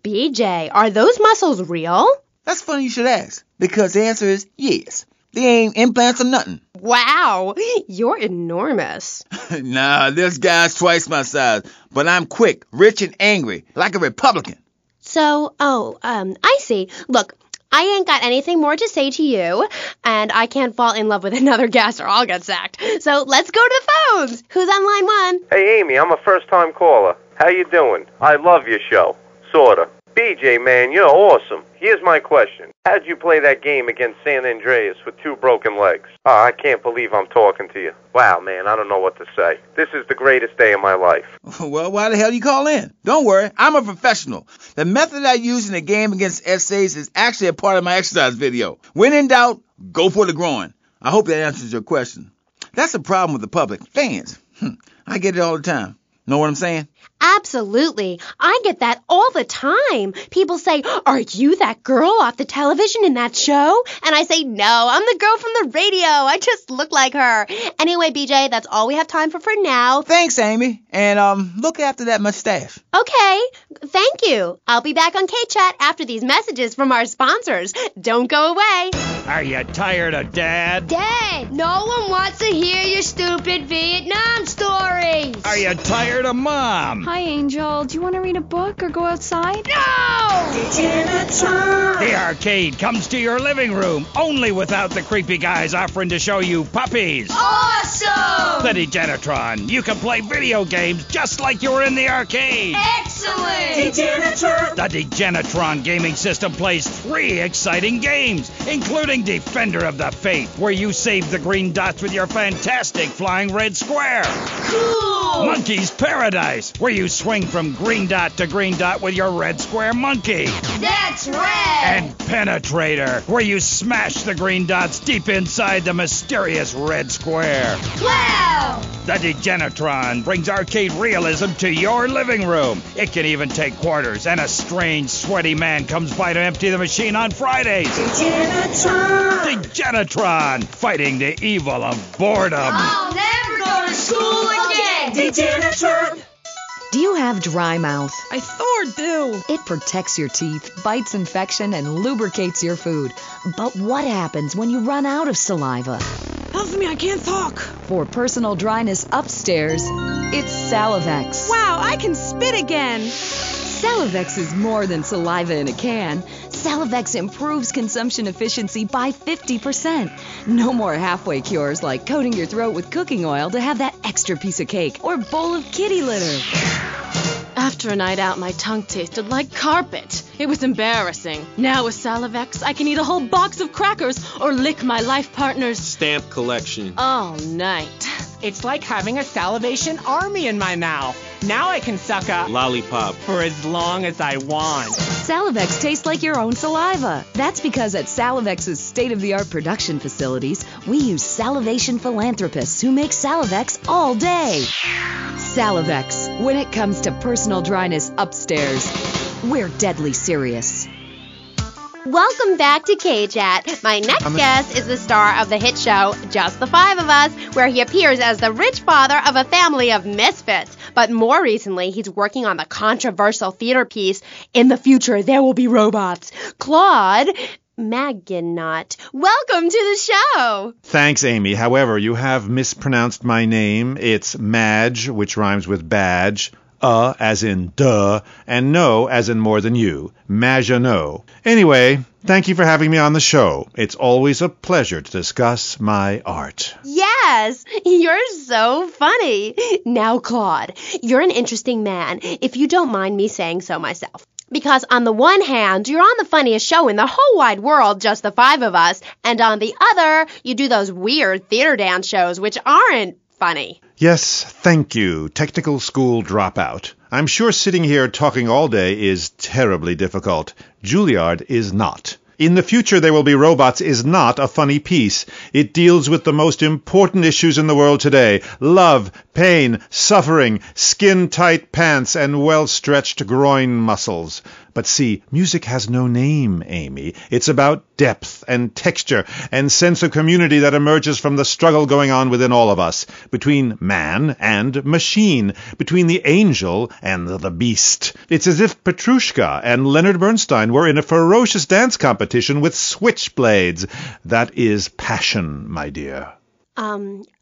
BJ, are those muscles real? That's funny you should ask, because the answer is yes. They ain't implants or nothing. Wow, you're enormous. Nah, this guy's twice my size, but I'm quick, rich, and angry, like a Republican. So, I see. Look, I ain't got anything more to say to you, and I can't fall in love with another guest or I'll get sacked. So let's go to the phones. Who's on line 1? Hey, Amy, I'm a first-time caller. How you doing? I love your show. Sorta. BJ, man, you're awesome. Here's my question. How'd you play that game against San Andreas with 2 broken legs? Oh, I can't believe I'm talking to you. Wow, man, I don't know what to say. This is the greatest day of my life. Well, why the hell you call in? Don't worry, I'm a professional. The method I use in the game against essays is actually a part of my exercise video. When in doubt, go for the groin. I hope that answers your question. That's the problem with the public. Fans. I get it all the time. Know what I'm saying? Absolutely. I get that all the time. People say, are you that girl off the television in that show? And I say, no, I'm the girl from the radio. I just look like her. Anyway, BJ, that's all we have time for now. Thanks, Amy. And look after that mustache. Okay. Thank you. I'll be back on K-Chat after these messages from our sponsors. Don't go away. Are you tired of Dad? Dad, no one wants to hear your stupid Vietnam stories. Are you tired of Mom? Hi, Angel. Do you want to read a book or go outside? No! The arcade comes to your living room, only without the creepy guys offering to show you puppies. Awesome! The Degenitron. You can play video games just like you were in the arcade. Excellent! The Degenitron gaming system plays 3 exciting games, including Defender of the Faith, where you save the green dots with your fantastic flying red square. Cool! Monkey's Paradise, where you swing from green dot to green dot with your red square monkey. That's rad! And Penetrator, where you smash the green dots deep inside the mysterious red square. Wow! The Degenitron brings arcade realism to your living room. It can even take quarters, and a strange, sweaty man comes by to empty the machine on Fridays. Degenitron, fighting the evil of boredom. I'll never go to school again! Do you have dry mouth? I do. It protects your teeth, fights infection, and lubricates your food. But what happens when you run out of saliva? Help me, I can't talk. For personal dryness upstairs, it's Salivex. Wow, I can spit again. Salivex is more than saliva in a can. Salivex improves consumption efficiency by 50%. No more halfway cures like coating your throat with cooking oil to have that extra piece of cake or bowl of kitty litter. After a night out, my tongue tasted like carpet. It was embarrassing. Now with Salivex, I can eat a whole box of crackers or lick my life partner's stamp collection all night. It's like having a salivation army in my mouth. Now I can suck a lollipop for as long as I want. Salivex tastes like your own saliva. That's because at Salivex's state-of-the-art production facilities, we use salivation philanthropists who make Salivex all day. Salivex, when it comes to personal dryness upstairs, we're deadly serious. Welcome back to K-Chat. My next guest is the star of the hit show, Just the Five of Us, where he appears as the rich father of a family of misfits. But more recently, he's working on the controversial theater piece, In the Future, There Will Be Robots. Claude Maginot, welcome to the show. Thanks, Amy. However, you have mispronounced my name. It's Madge, which rhymes with badge. As in duh, and no as in more than you. Maginot. Anyway, thank you for having me on the show. It's always a pleasure to discuss my art. Yes, you're so funny. Now, Claude, you're an interesting man, if you don't mind me saying so myself. Because on the one hand, you're on the funniest show in the whole wide world, Just the Five of Us, and on the other, you do those weird theater dance shows which aren't funny. Yes, thank you, technical school dropout. I'm sure sitting here talking all day is terribly difficult. Juilliard is not. In the Future There Will Be Robots is not a funny piece. It deals with the most important issues in the world today. Love, pain, suffering, skin-tight pants, and well-stretched groin muscles. But see, music has no name, Amy. It's about depth and texture and sense of community that emerges from the struggle going on within all of us, between man and machine, between the angel and the beast. It's as if Petrushka and Leonard Bernstein were in a ferocious dance competition with switchblades. That is passion, my dear.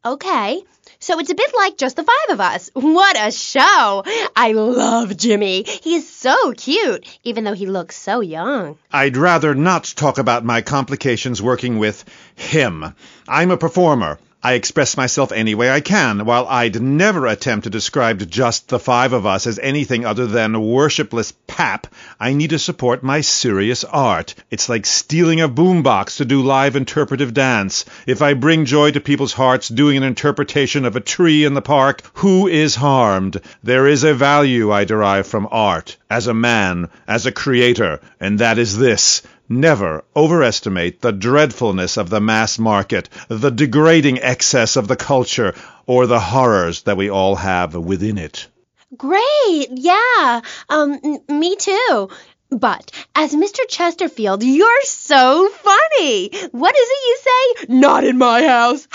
Okay. So it's a bit like Just the Five of Us. What a show! I love Jimmy. He's so cute, even though he looks so young. I'd rather not talk about my complications working with him. I'm a performer. I express myself any way I can, while I'd never attempt to describe Just the Five of Us as anything other than worshipless pap. I need to support my serious art. It's like stealing a boombox to do live interpretive dance. If I bring joy to people's hearts doing an interpretation of a tree in the park, who is harmed? There is a value I derive from art, as a man, as a creator, and that is this. Never overestimate the dreadfulness of the mass market, the degrading excess of the culture, or the horrors that we all have within it. Great, yeah, me too. But as Mr. Chesterfield, you're so funny. What is it you say? Not in my house.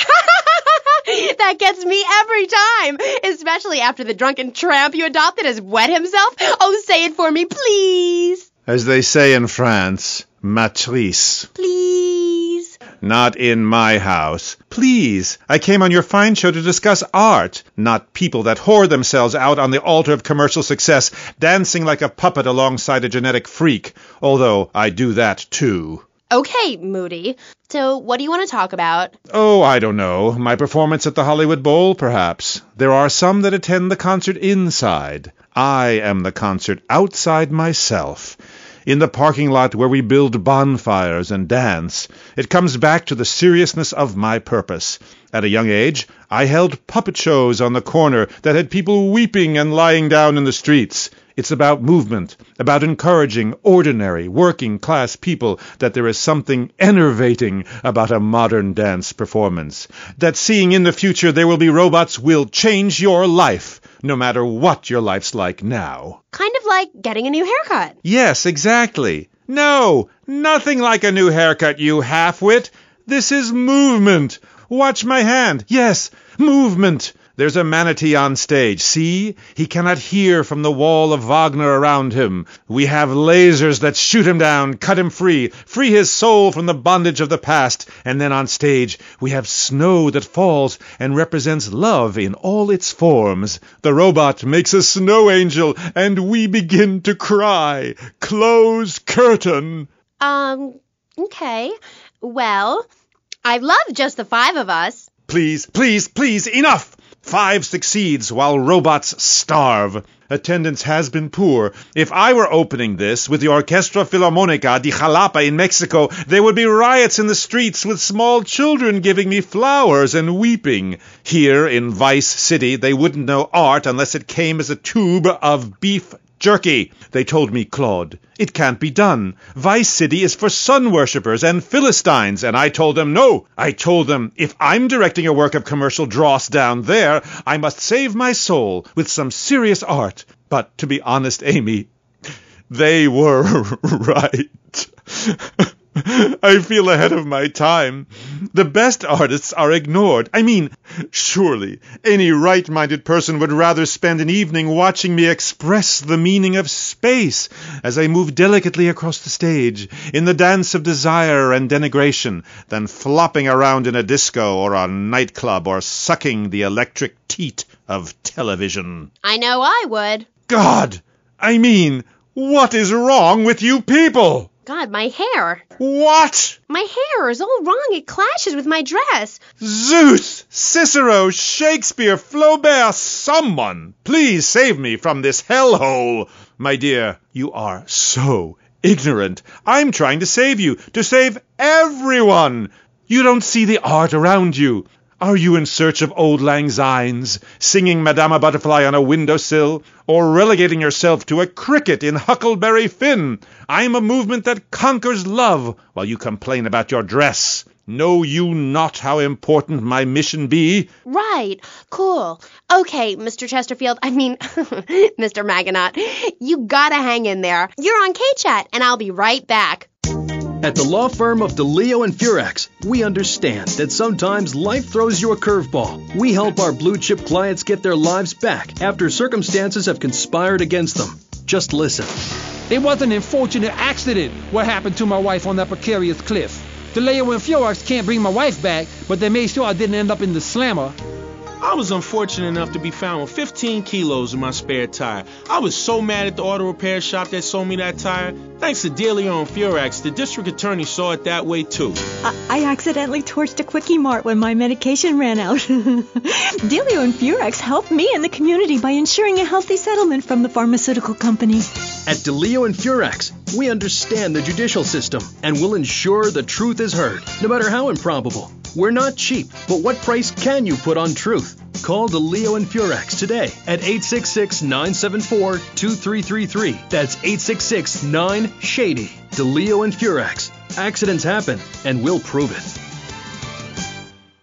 That gets me every time, especially after the drunken tramp you adopted has wet himself. Oh, say it for me, please. As they say in France, matrice. Please. Not in my house. Please. I came on your fine show to discuss art, not people that whore themselves out on the altar of commercial success, dancing like a puppet alongside a genetic freak, although I do that too. Okay, Moody. So what do you want to talk about? Oh, I don't know. My performance at the Hollywood Bowl, perhaps. There are some that attend the concert inside. I am the concert outside myself. In the parking lot where we build bonfires and dance. It comes back to the seriousness of my purpose. At a young age, I held puppet shows on the corner that had people weeping and lying down in the streets. It's about movement, about encouraging ordinary, working-class people that there is something enervating about a modern dance performance. That seeing in the future there will be robots will change your life, no matter what your life's like now. Kind of like getting a new haircut. Yes, exactly. No, nothing like a new haircut, you half-wit. This is movement. Watch my hand. Yes, movement. There's a manatee on stage. See? He cannot hear from the wall of Wagner around him. We have lasers that shoot him down, cut him free his soul from the bondage of the past. And then on stage, we have snow that falls and represents love in all its forms. The robot makes a snow angel, and we begin to cry. Close curtain. Okay. Well, I love Just the Five of Us. Please, please, please, enough! 5 succeeds while robots starve. Attendance has been poor. If I were opening this with the Orquestra Filarmonica de Jalapa in Mexico, there would be riots in the streets with small children giving me flowers and weeping. Here in Vice City, they wouldn't know art unless it came as a tube of beef jerky. They told me, Claude, it can't be done. Vice City is for sun worshippers and Philistines. And I told them, no. I told them, if I'm directing a work of commercial dross down there, I must save my soul with some serious art. But to be honest, Amy, they were right. I feel ahead of my time. The best artists are ignored. I mean, surely any right-minded person would rather spend an evening watching me express the meaning of space as I move delicately across the stage in the dance of desire and denigration than flopping around in a disco or a nightclub or sucking the electric teat of television. I know I would. God! I mean, what is wrong with you people? God, my hair. What? My hair is all wrong. It clashes with my dress. Zeus, Cicero, Shakespeare, Flaubert, someone, please save me from this hellhole. My dear, you are so ignorant. I'm trying to save you, to save everyone. You don't see the art around you. Are you in search of Auld Lang Synes, singing Madama Butterfly on a windowsill, or relegating yourself to a cricket in Huckleberry Finn? I'm a movement that conquers love, while you complain about your dress. Know you not how important my mission be? Right. Cool. Okay, Mr. Chesterfield, Mr. Magonaut, you gotta hang in there. You're on K-Chat, and I'll be right back. At the law firm of DeLeo and Furex, we understand that sometimes life throws you a curveball. We help our blue-chip clients get their lives back after circumstances have conspired against them. Just listen. It was an unfortunate accident what happened to my wife on that precarious cliff. DeLeo and Furex can't bring my wife back, but they made sure I didn't end up in the slammer. I was unfortunate enough to be found with 15 kilos in my spare tire. I was so mad at the auto repair shop that sold me that tire. Thanks to DeLeo and Furex, the district attorney saw it that way too. I accidentally torched a Quickie Mart when my medication ran out. DeLeo and Furex helped me and the community by ensuring a healthy settlement from the pharmaceutical company. At DeLeo and Furex, we understand the judicial system and will ensure the truth is heard, no matter how improbable. We're not cheap, but what price can you put on truth? Call DeLeo and Furex today at 866-974-2333. That's 866-9-SHADY. DeLeo and Furex. Accidents happen, and we'll prove it.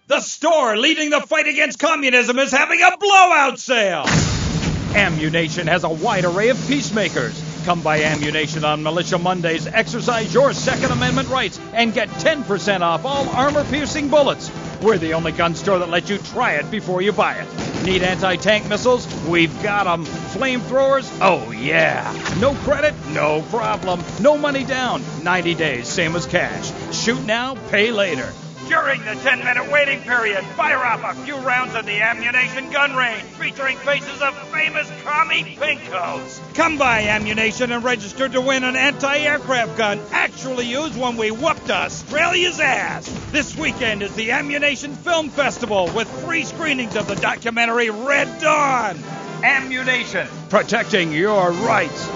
The store leading the fight against communism is having a blowout sale. Ammunition has a wide array of peacemakers. Come by Ammunition on Militia Mondays, exercise your Second Amendment rights, and get 10% off all armor-piercing bullets. We're the only gun store that lets you try it before you buy it. Need anti-tank missiles? We've got them. Flamethrowers? Oh, yeah. No credit? No problem. No money down. 90 days, same as cash. Shoot now, pay later. During the 10-minute waiting period, fire off a few rounds of the Ammunition gun range, featuring faces of famous commie pinkos. Come by Ammunition and register to win an anti-aircraft gun actually used when we whooped Australia's ass. This weekend is the Ammunition Film Festival with free screenings of the documentary Red Dawn. Ammunition, protecting your rights.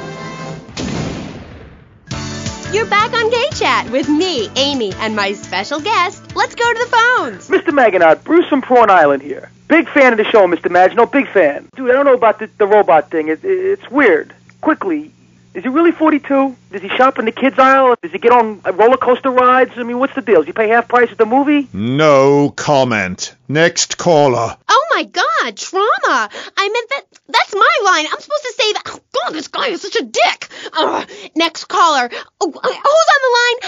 You're back on K-Chat with me, Amy, and my special guest. Let's go to the phones. Mr. Magonaut, Bruce from Prawn Island here. Big fan of the show, Mr. Maginot, big fan. Dude, I don't know about the robot thing. It's weird. Quickly, is he really 42? Does he shop in the kids' aisle? Does he get on roller coaster rides? I mean, what's the deal? Does he pay half price at the movie? No comment. Next caller. Oh my God, trauma. I meant that's my line. I'm supposed to say that. Oh God, this guy is such a dick. Next caller. Oh, who's on the line?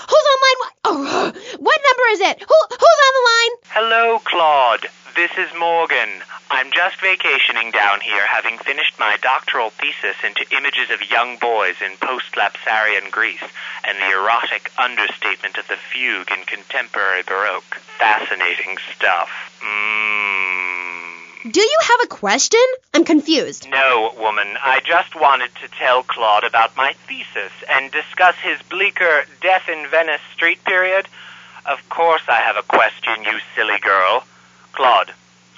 Who's online? What number is it? Who's on the line? Hello, Claude. This is Morgan. I'm just vacationing down here, having finished my doctoral thesis into images of young boys in post-Lapsarian Greece and the erotic understatement of the fugue in contemporary Baroque. Fascinating stuff. Do you have a question? I'm confused. No, woman. I just wanted to tell Claude about my thesis and discuss his bleaker Death in Venice Street period. Of course I have a question, you silly girl. Claude,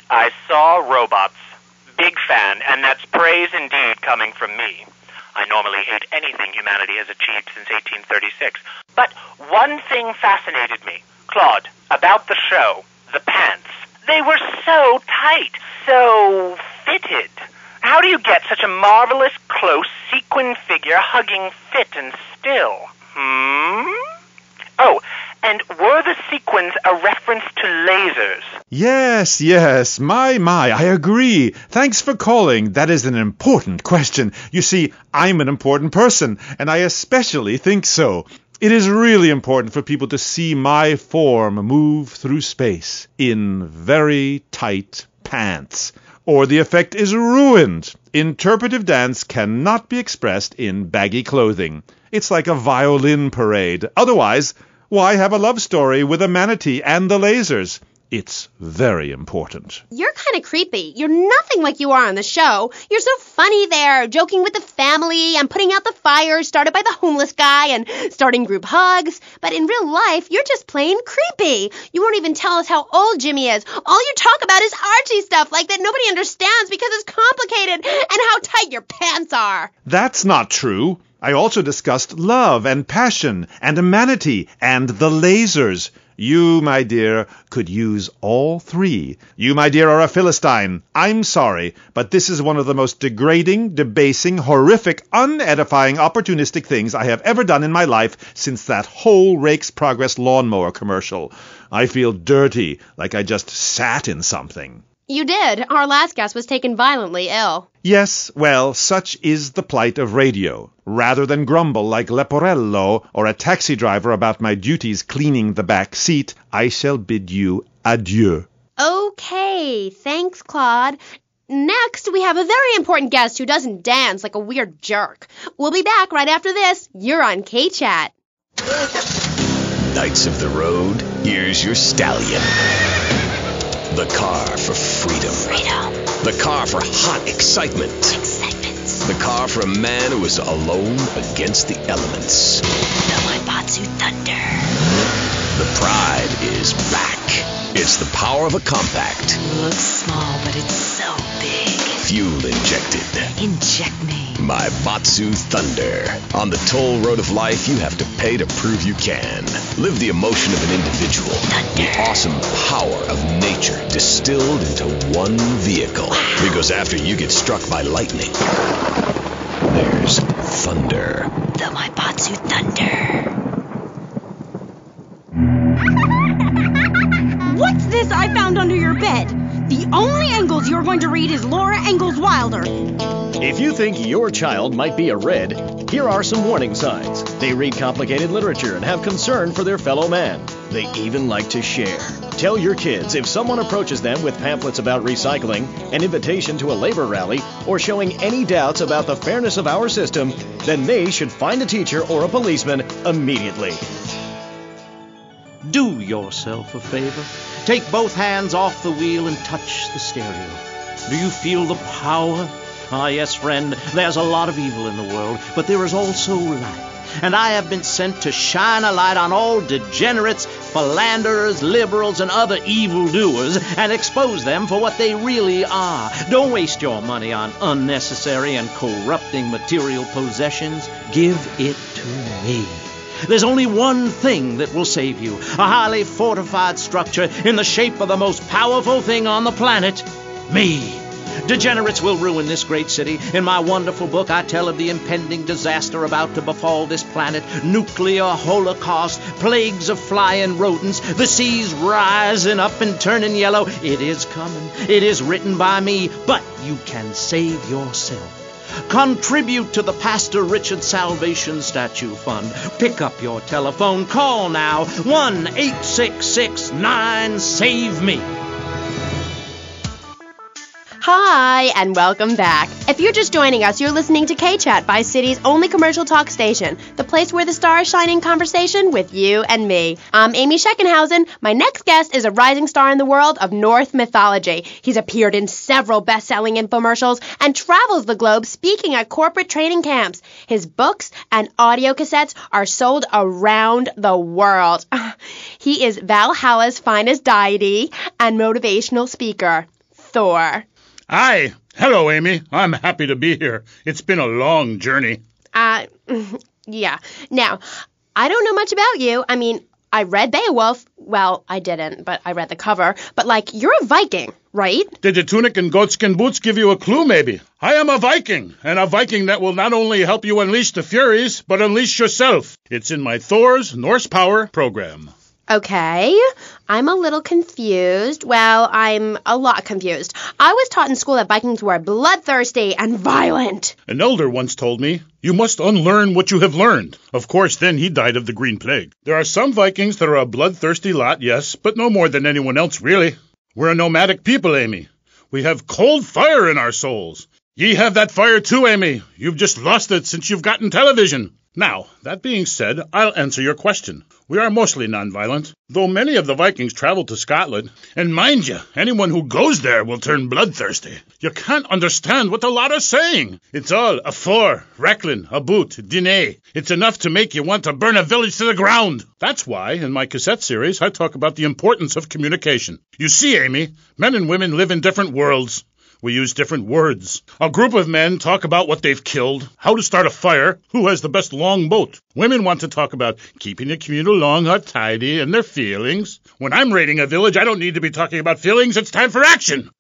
I saw robots big fan, and that's praise indeed coming from me. I normally hate anything humanity has achieved since 1836. But one thing fascinated me, Claude, about the show, the pants. They were so tight, so fitted. How do you get such a marvelous, close, sequin figure hugging fit and still? Oh, and were the sequins a reference to lasers? Yes, my, I agree. Thanks for calling. That is an important question. You see, I'm an important person, and I especially think so. It is really important for people to see my form move through space in very tight pants, or the effect is ruined. Interpretive dance cannot be expressed in baggy clothing. It's like a violin parade. Otherwise, why have a love story with a manatee and the lasers? It's very important. You're kind of creepy. You're nothing like you are on the show. You're so funny there, joking with the family and putting out the fires started by the homeless guy and starting group hugs. But in real life, you're just plain creepy. You won't even tell us how old Jimmy is. All you talk about is Archie stuff like that nobody understands because it's complicated, and how tight your pants are. That's not true. I also discussed love and passion and a manatee and the lasers. You, my dear, could use all three. You, my dear, are a Philistine. I'm sorry, but this is one of the most degrading, debasing, horrific, unedifying, opportunistic things I have ever done in my life since that whole Rake's Progress lawnmower commercial. I feel dirty, like I just sat in something. You did. Our last guest was taken violently ill. Yes, well, such is the plight of radio. Rather than grumble like Leporello or a taxi driver about my duties cleaning the back seat, I shall bid you adieu. Okay, thanks, Claude. Next, we have a very important guest who doesn't dance like a weird jerk. We'll be back right after this. You're on K-Chat. Knights of the Road, here's your stallion. The car for freedom. The car for hot excitement. The car for a man who is alone against the elements. The Maibatsu Thunder. The pride is back. It's the power of a compact. Looks small, but it's so big. Fuel injected. Inject me. Maibatsu Thunder. On the toll road of life, you have to pay to prove you can. Live the emotion of an individual. Thunder. The awesome power of nature distilled into one vehicle. Wow. Because after you get struck by lightning, there's thunder. The Maibatsu Thunder. What's this I found under your bed? The only Engels you're going to read is Laura Ingalls Wilder. If you think your child might be a red, here are some warning signs. They read complicated literature and have concern for their fellow man. They even like to share. Tell your kids if someone approaches them with pamphlets about recycling, an invitation to a labor rally, or showing any doubts about the fairness of our system, then they should find a teacher or a policeman immediately. Do yourself a favor. Take both hands off the wheel and touch the stereo. Do you feel the power? Ah, yes, friend, there's a lot of evil in the world, but there is also light. And I have been sent to shine a light on all degenerates, philanderers, liberals, and other evildoers, and expose them for what they really are. Don't waste your money on unnecessary and corrupting material possessions. Give it to me. There's only one thing that will save you, a highly fortified structure in the shape of the most powerful thing on the planet, me. Degenerates will ruin this great city. In my wonderful book, I tell of the impending disaster about to befall this planet. Nuclear holocaust, plagues of flying rodents, the seas rising up and turning yellow. It is coming. It is written by me, but you can save yourself. Contribute to the Pastor Richard Salvation Statue Fund. Pick up your telephone. Call now. 1-866-9-SAVE-ME. Hi, and welcome back. If you're just joining us, you're listening to K-Chat, Vice City's only commercial talk station, the place where the stars shine in conversation with you and me. I'm Amy Sheckenhausen. My next guest is a rising star in the world of Norse mythology. He's appeared in several best-selling infomercials and travels the globe speaking at corporate training camps. His books and audio cassettes are sold around the world. He is Valhalla's finest deity and motivational speaker, Thor. Aye, Hello, Amy. I'm happy to be here. It's been a long journey. Yeah. Now, I don't know much about you. I mean, I read Beowulf. Well, I didn't, but I read the cover. But, like, you're a Viking, right? Did the tunic and goatskin boots give you a clue, maybe? I am a Viking, and a Viking that will not only help you unleash the Furies, but unleash yourself. It's in my Thor's Norse Power program. Okay. I'm a little confused. Well, I'm a lot confused. I was taught in school that Vikings were bloodthirsty and violent. An elder once told me, you must unlearn what you have learned. Of course, then he died of the Green Plague. There are some Vikings that are a bloodthirsty lot, yes, but no more than anyone else, really. We're a nomadic people, Amy. We have cold fire in our souls. Ye have that fire too, Amy. You've just lost it since you've gotten television. Now, that being said, I'll answer your question. We are mostly nonviolent, though many of the Vikings traveled to Scotland. And mind you, anyone who goes there will turn bloodthirsty. You can't understand what the lot are saying. It's all a for, recklin, a boot, dine. It's enough to make you want to burn a village to the ground. That's why, in my cassette series, I talk about the importance of communication. You see, Amy, men and women live in different worlds. We use different words. A group of men talk about what they've killed, how to start a fire, who has the best long boat. Women want to talk about keeping the communal long hut tidy and their feelings. When I'm raiding a village, I don't need to be talking about feelings. It's time for action.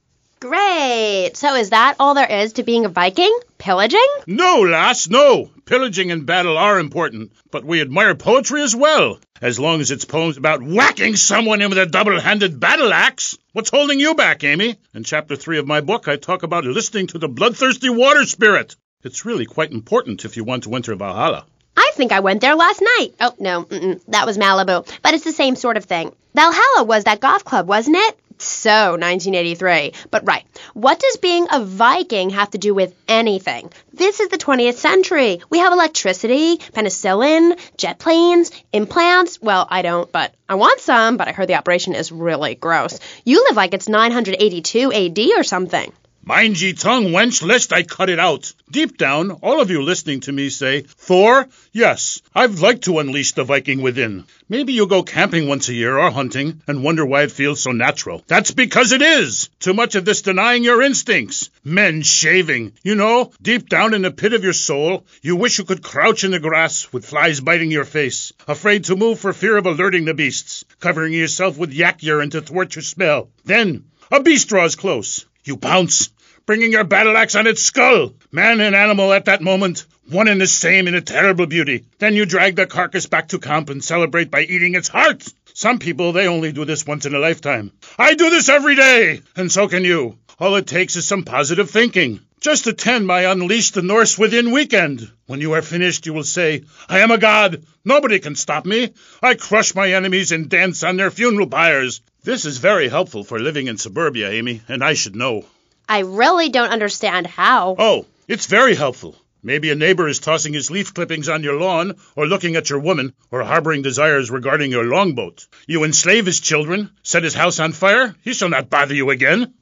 Great. So is that all there is to being a Viking? Pillaging? No, lass, no. Pillaging and battle are important, but we admire poetry as well, as long as it's poems about whacking someone in with a double-handed battle axe. What's holding you back, Amy? In Chapter 3 of my book, I talk about listening to the bloodthirsty water spirit. It's really quite important if you want to enter Valhalla. I think I went there last night. Oh, no, that was Malibu. But it's the same sort of thing. Valhalla was that golf club, wasn't it? So, 1983. But right, what does being a Viking have to do with anything? This is the 20th century. We have electricity, penicillin, jet planes, implants. Well, I don't, but I want some, but I heard the operation is really gross. You live like it's 982 AD or something. Mind ye tongue, wench, lest I cut it out. Deep down, all of you listening to me say, Thor, yes, I'd like to unleash the Viking within. Maybe you go camping once a year or hunting and wonder why it feels so natural. That's because it is. Too much of this denying your instincts. Men shaving. You know, deep down in the pit of your soul, you wish you could crouch in the grass with flies biting your face, afraid to move for fear of alerting the beasts, covering yourself with yak urine to thwart your smell. Then, a beast draws close. You pounce, bringing your battle axe on its skull. Man and animal at that moment, one and the same in a terrible beauty. Then you drag the carcass back to camp and celebrate by eating its heart. Some people, they only do this once in a lifetime. I do this every day, and so can you. All it takes is some positive thinking. Just attend my Unleash the Norse Within weekend. When you are finished, you will say, I am a god. Nobody can stop me. I crush my enemies and dance on their funeral pyres. This is very helpful for living in suburbia, Amy, and I should know. I really don't understand how. Oh, it's very helpful. Maybe a neighbor is tossing his leaf clippings on your lawn, or looking at your woman, or harboring desires regarding your longboat. You enslave his children, set his house on fire, he shall not bother you again.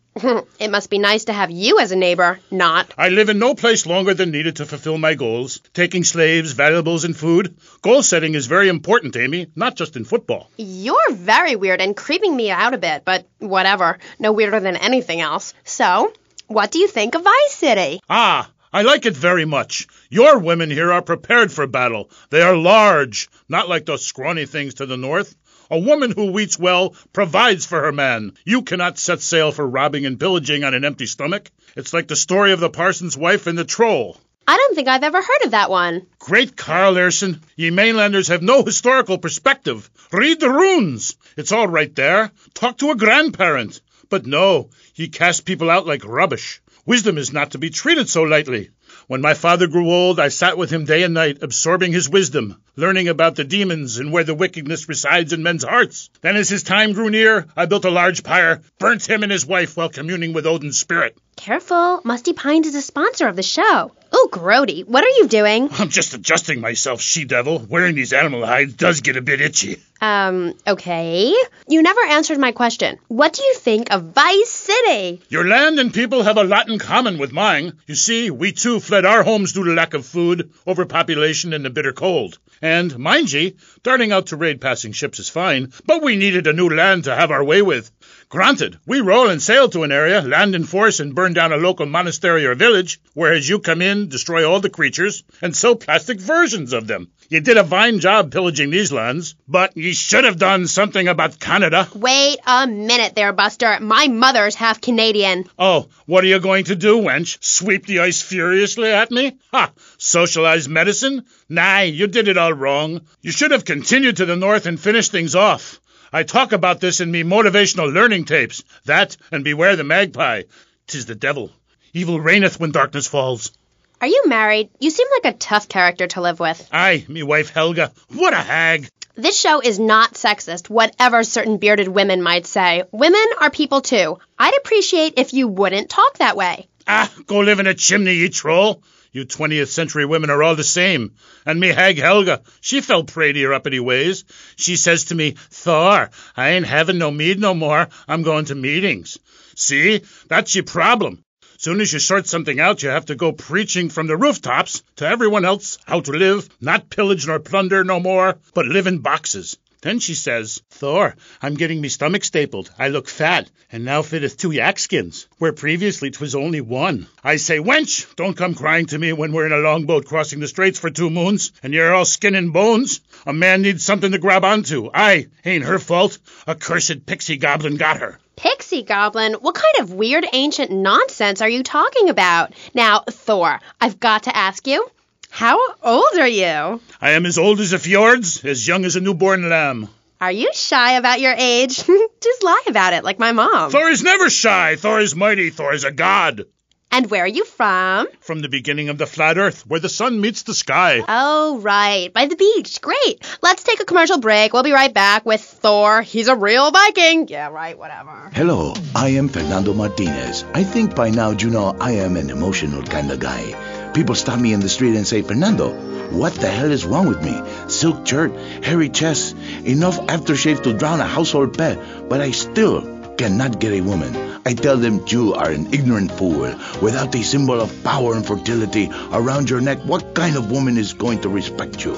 It must be nice to have you as a neighbor, not. I live in no place longer than needed to fulfill my goals. Taking slaves, valuables, and food. Goal setting is very important, Amy, not just in football. You're very weird and creeping me out a bit, but whatever. No weirder than anything else. So, what do you think of Vice City? Ah, I like it very much. Your women here are prepared for battle. They are large, not like those scrawny things to the north. A woman who eats well provides for her man. You cannot set sail for robbing and pillaging on an empty stomach. It's like the story of the parson's wife and the troll. I don't think I've ever heard of that one. Great Carl Erson. Ye mainlanders have no historical perspective. Read the runes. It's all right there. Talk to a grandparent. But no, ye cast people out like rubbish. Wisdom is not to be treated so lightly. When my father grew old, I sat with him day and night, absorbing his wisdom, learning about the demons and where the wickedness resides in men's hearts. Then as his time grew near, I built a large pyre, burnt him and his wife while communing with Odin's spirit. Careful, Musty Pines is a sponsor of the show. Oh, Grody, what are you doing? I'm just adjusting myself, she-devil. Wearing these animal hides does get a bit itchy. Okay. You never answered my question. What do you think of Vice City? Your land and people have a lot in common with mine. You see, we too fled our homes due to lack of food, overpopulation, and the bitter cold. And, mind ye, darting out to raid passing ships is fine, but we needed a new land to have our way with. Granted, we roll and sail to an area, land in force, and burn down a local monastery or village, whereas you come in, destroy all the creatures, and sell plastic versions of them. You did a fine job pillaging these lands, but you should have done something about Canada. Wait a minute there, Buster. My mother's half Canadian. Oh, what are you going to do, wench? Sweep the ice furiously at me? Ha! Socialized medicine? Nah, you did it all wrong. You should have continued to the north and finished things off. I talk about this in me motivational learning tapes. That, and beware the magpie. 'Tis the devil. Evil reigneth when darkness falls. Are you married? You seem like a tough character to live with. Aye, me wife Helga. What a hag. This show is not sexist, whatever certain bearded women might say. Women are people too. I'd appreciate if you wouldn't talk that way. Ah, go live in a chimney, you troll. You 20th century women are all the same. And me hag Helga, she fell prey to your uppity ways. She says to me, Thor, I ain't having no mead no more. I'm going to meetings. See, that's your problem. Soon as you sort something out, you have to go preaching from the rooftops to everyone else how to live, not pillage nor plunder no more, but live in boxes. Then she says, Thor, I'm getting me stomach stapled. I look fat, and now fitteth 2 yak skins, where previously 'twas only 1. I say, wench, don't come crying to me when we're in a longboat crossing the straits for 2 moons, and you're all skin and bones. A man needs something to grab onto. Aye, ain't her fault. A cursed pixie goblin got her. Pixie goblin? What kind of weird ancient nonsense are you talking about? Now, Thor, I've got to ask you, how old are you? I am as old as the fjords, as young as a newborn lamb. Are you shy about your age? Just lie about it, like my mom. Thor is never shy. Thor is mighty. Thor is a god. And where are you from? From the beginning of the flat earth, where the sun meets the sky. Oh, right. By the beach. Great. Let's take a commercial break. We'll be right back with Thor. He's a real Viking. Yeah, right, whatever. Hello, I am Fernando Martinez. I think by now you know I am an emotional kind of guy. People stop me in the street and say, Fernando, what the hell is wrong with me? Silk shirt, hairy chest, enough aftershave to drown a household pet, but I still cannot get a woman. I tell them you are an ignorant fool. Without a symbol of power and fertility around your neck, what kind of woman is going to respect you?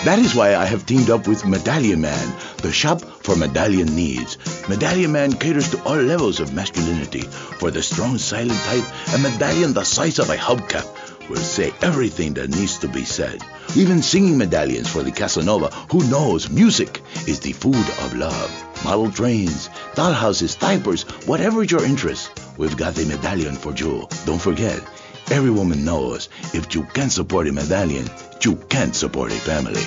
That is why I have teamed up with Medallion Man, the shop for medallion needs. Medallion Man caters to all levels of masculinity. For the strong, silent type, a medallion the size of a hubcap will say everything that needs to be said. Even singing medallions for the Casanova, who knows music is the food of love. Model trains, dollhouses, diapers, whatever your interest, we've got the medallion for you. Don't forget, every woman knows if you can't support a medallion, you can't support a family.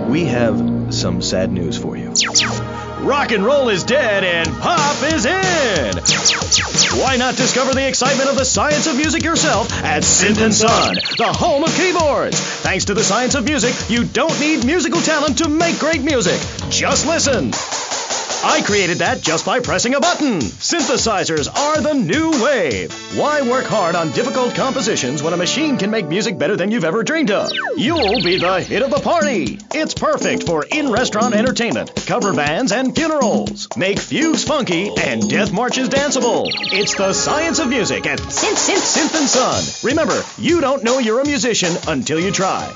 We have some sad news for you. Rock and roll is dead and pop is in! Why not discover the excitement of the science of music yourself at Synth & Son, the home of keyboards? Thanks to the science of music, you don't need musical talent to make great music. Just listen. I created that just by pressing a button. Synthesizers are the new wave. Why work hard on difficult compositions when a machine can make music better than you've ever dreamed of? You'll be the hit of the party. It's perfect for in-restaurant entertainment, cover bands, and funerals. Make fugues funky and death marches danceable. It's the science of music at Synth & Son. Remember, you don't know you're a musician until you try.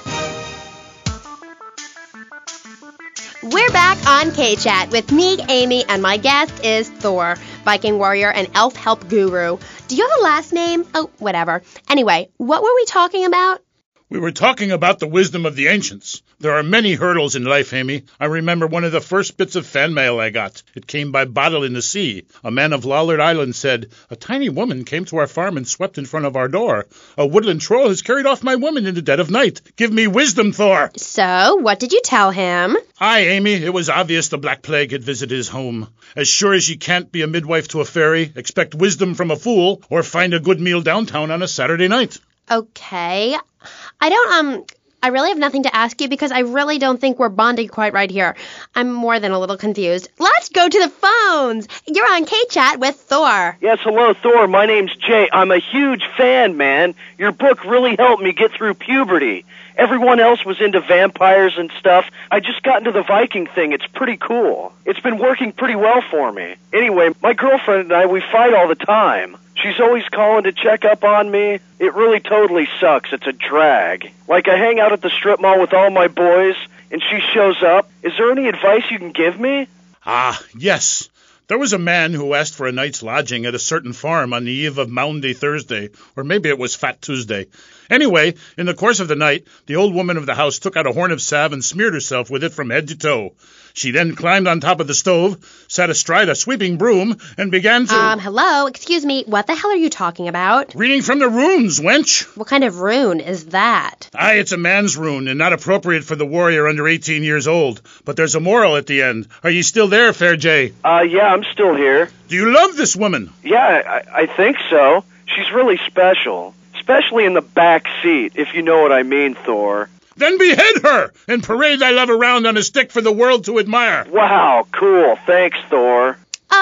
We're back on K-Chat with me, Amy, and my guest is Thor, Viking warrior and elf help guru. Do you have a last name? Oh, whatever. Anyway, what were we talking about? We were talking about the wisdom of the ancients. There are many hurdles in life, Amy. I remember one of the first bits of fan mail I got. It came by bottle in the sea. A man of Lollard Island said, a tiny woman came to our farm and swept in front of our door. A woodland troll has carried off my woman in the dead of night. Give me wisdom, Thor. So, what did you tell him? Aye, Amy, it was obvious the Black Plague had visited his home. As sure as you can't be a midwife to a fairy, expect wisdom from a fool, or find a good meal downtown on a Saturday night. Okay. I really have nothing to ask you because I really don't think we're bonding quite right here. I'm more than a little confused. Let's go to the phones. You're on K-Chat with Thor. Yes, hello, Thor. My name's Jay. I'm a huge fan, man. Your book really helped me get through puberty. Everyone else was into vampires and stuff. I just got into the Viking thing. It's pretty cool. It's been working pretty well for me. Anyway, my girlfriend and I, we fight all the time. She's always calling to check up on me. It really totally sucks. It's a drag. Like, I hang out at the strip mall with all my boys, and she shows up. Is there any advice you can give me? Ah, yes. There was a man who asked for a night's lodging at a certain farm on the eve of Maundy Thursday, or maybe it was Fat Tuesday. Anyway, in the course of the night, the old woman of the house took out a horn of salve and smeared herself with it from head to toe. She then climbed on top of the stove, sat astride a sweeping broom, and began to... Hello, excuse me, what the hell are you talking about? Reading from the runes, wench. What kind of rune is that? It's a man's rune, and not appropriate for the warrior under 18 years old. But there's a moral at the end. Are you still there, Fair Jay? Yeah, I'm still here. Do you love this woman? Yeah, I think so. She's really special. Especially in the back seat, if you know what I mean, Thor. Then behead her and parade thy love around on a stick for the world to admire. Wow, cool. Thanks, Thor.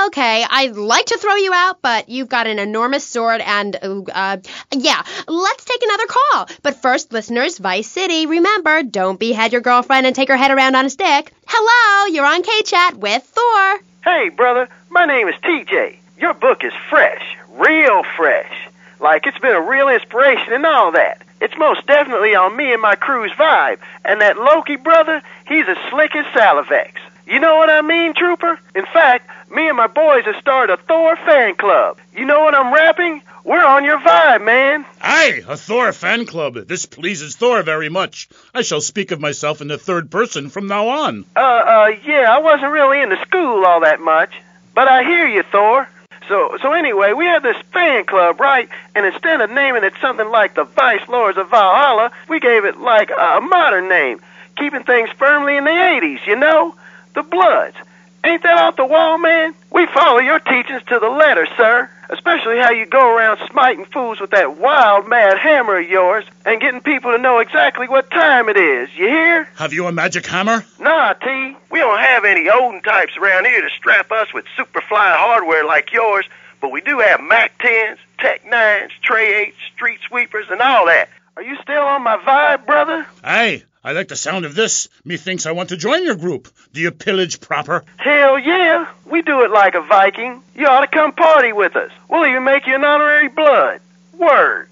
Okay, I'd like to throw you out, but you've got an enormous sword and, yeah, let's take another call. But first, listeners, Vice City, remember, don't behead your girlfriend and take her head around on a stick. Hello, you're on K-Chat with Thor. Hey, brother, my name is TJ. Your book is fresh, real fresh. Like, it's been a real inspiration and all that. It's most definitely on me and my crew's vibe. And that Loki brother, he's as slick as Salivex. You know what I mean, Trooper? In fact, me and my boys have started a Thor fan club. You know what I'm rapping? We're on your vibe, man. Aye, a Thor fan club. This pleases Thor very much. I shall speak of myself in the third person from now on. Yeah, I wasn't really into school all that much. But I hear you, Thor. So anyway, we had this fan club, right? And instead of naming it something like the Vice Lords of Valhalla, we gave it like a modern name, keeping things firmly in the 80s, you know? The Bloods. Ain't that off the wall, man? We follow your teachings to the letter, sir. Especially how you go around smiting fools with that wild, mad hammer of yours and getting people to know exactly what time it is. You hear? Have you a magic hammer? Nah, T. We don't have any olden types around here to strap us with super-fly hardware like yours, but we do have Mac 10s, Tech 9s, Tray 8s, Street Sweepers, and all that. Are you still on my vibe, brother? Aye. I like the sound of this. Methinks I want to join your group. Do you pillage proper? Hell yeah. We do it like a Viking. You ought to come party with us. We'll even make you an honorary blood. Word.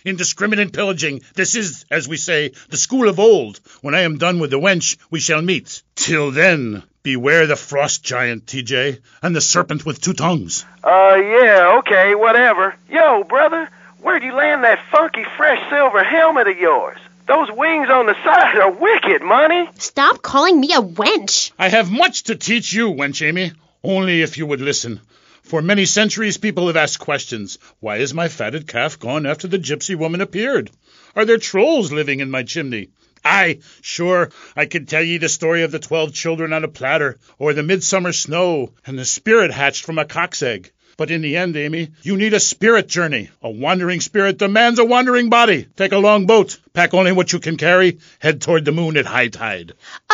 Indiscriminate pillaging. This is, as we say, the school of old. When I am done with the wench, we shall meet. Till then, beware the frost giant, TJ, and the serpent with two tongues. Yeah, okay, whatever. Yo, brother, where'd you land that funky fresh silver helmet of yours? Those wings on the side are wicked, money. Stop calling me a wench. I have much to teach you, wench Amy. Only if you would listen. For many centuries, people have asked questions. Why is my fatted calf gone after the gypsy woman appeared? Are there trolls living in my chimney? Aye, sure, I could tell ye the story of the 12 children on a platter, or the midsummer snow, and the spirit hatched from a cock's egg. But in the end, Amy, you need a spirit journey. A wandering spirit demands a wandering body. Take a long boat. Pack only what you can carry. Head toward the moon at high tide.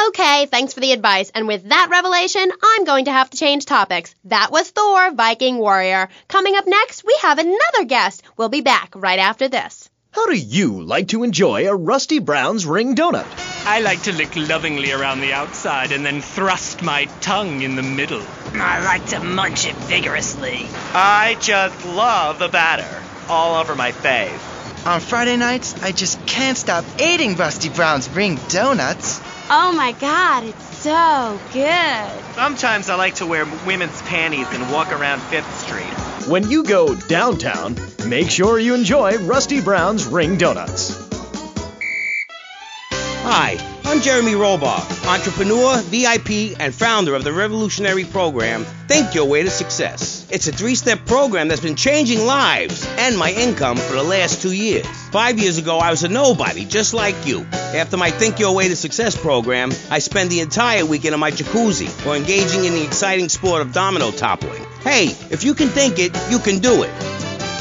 Okay, thanks for the advice. And with that revelation, I'm going to have to change topics. That was Thor, Viking Warrior. Coming up next, we have another guest. We'll be back right after this. How do you like to enjoy a Rusty Brown's ring donut? I like to lick lovingly around the outside and then thrust my tongue in the middle. I like to munch it vigorously. I just love the batter all over my face. On Friday nights, I just can't stop eating Rusty Brown's ring donuts. Oh my God, it's so good. Sometimes I like to wear women's panties and walk around 5th Street. When you go downtown, make sure you enjoy Rusty Brown's ring donuts. Hi, I'm Jeremy Robar, entrepreneur, VIP, and founder of the revolutionary program, Think Your Way to Success. It's a 3-step program that's been changing lives and my income for the last 2 years. 5 years ago, I was a nobody, just like you. After my Think Your Way to Success program, I spend the entire weekend in my jacuzzi or engaging in the exciting sport of domino toppling. Hey, if you can think it, you can do it.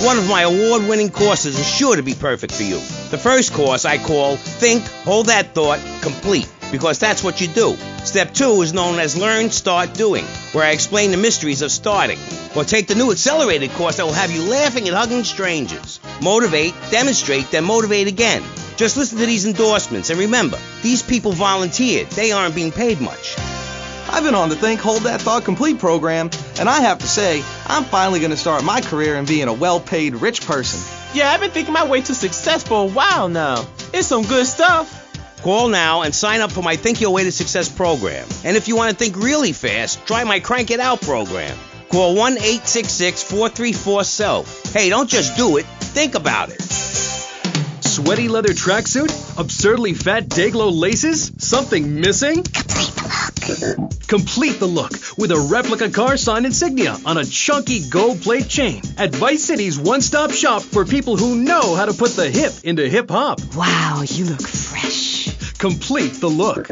One of my award-winning courses is sure to be perfect for you. The first course I call Think, Hold That Thought, Complete, because that's what you do. Step 2 is known as Learn, Start, Doing, where I explain the mysteries of starting. Or take the new accelerated course that will have you laughing and hugging strangers. Motivate, demonstrate, then motivate again. Just listen to these endorsements, and remember, these people volunteered. They aren't being paid much. I've been on the Think, Hold That Thought Complete program, and I have to say, I'm finally going to start my career in being a well-paid rich person. Yeah, I've been thinking my way to success for a while now. It's some good stuff. Call now and sign up for my Think Your Way to Success program. And if you want to think really fast, try my Crank It Out program. Call 1-866-434-SELF. Hey, don't just do it. Think about it. Sweaty leather tracksuit? Absurdly fat Dayglow laces? Something missing? Complete the look with a replica car sign insignia on a chunky gold plate chain at Vice City's one-stop shop for people who know how to put the hip into hip-hop. Wow, you look fresh. Complete the look.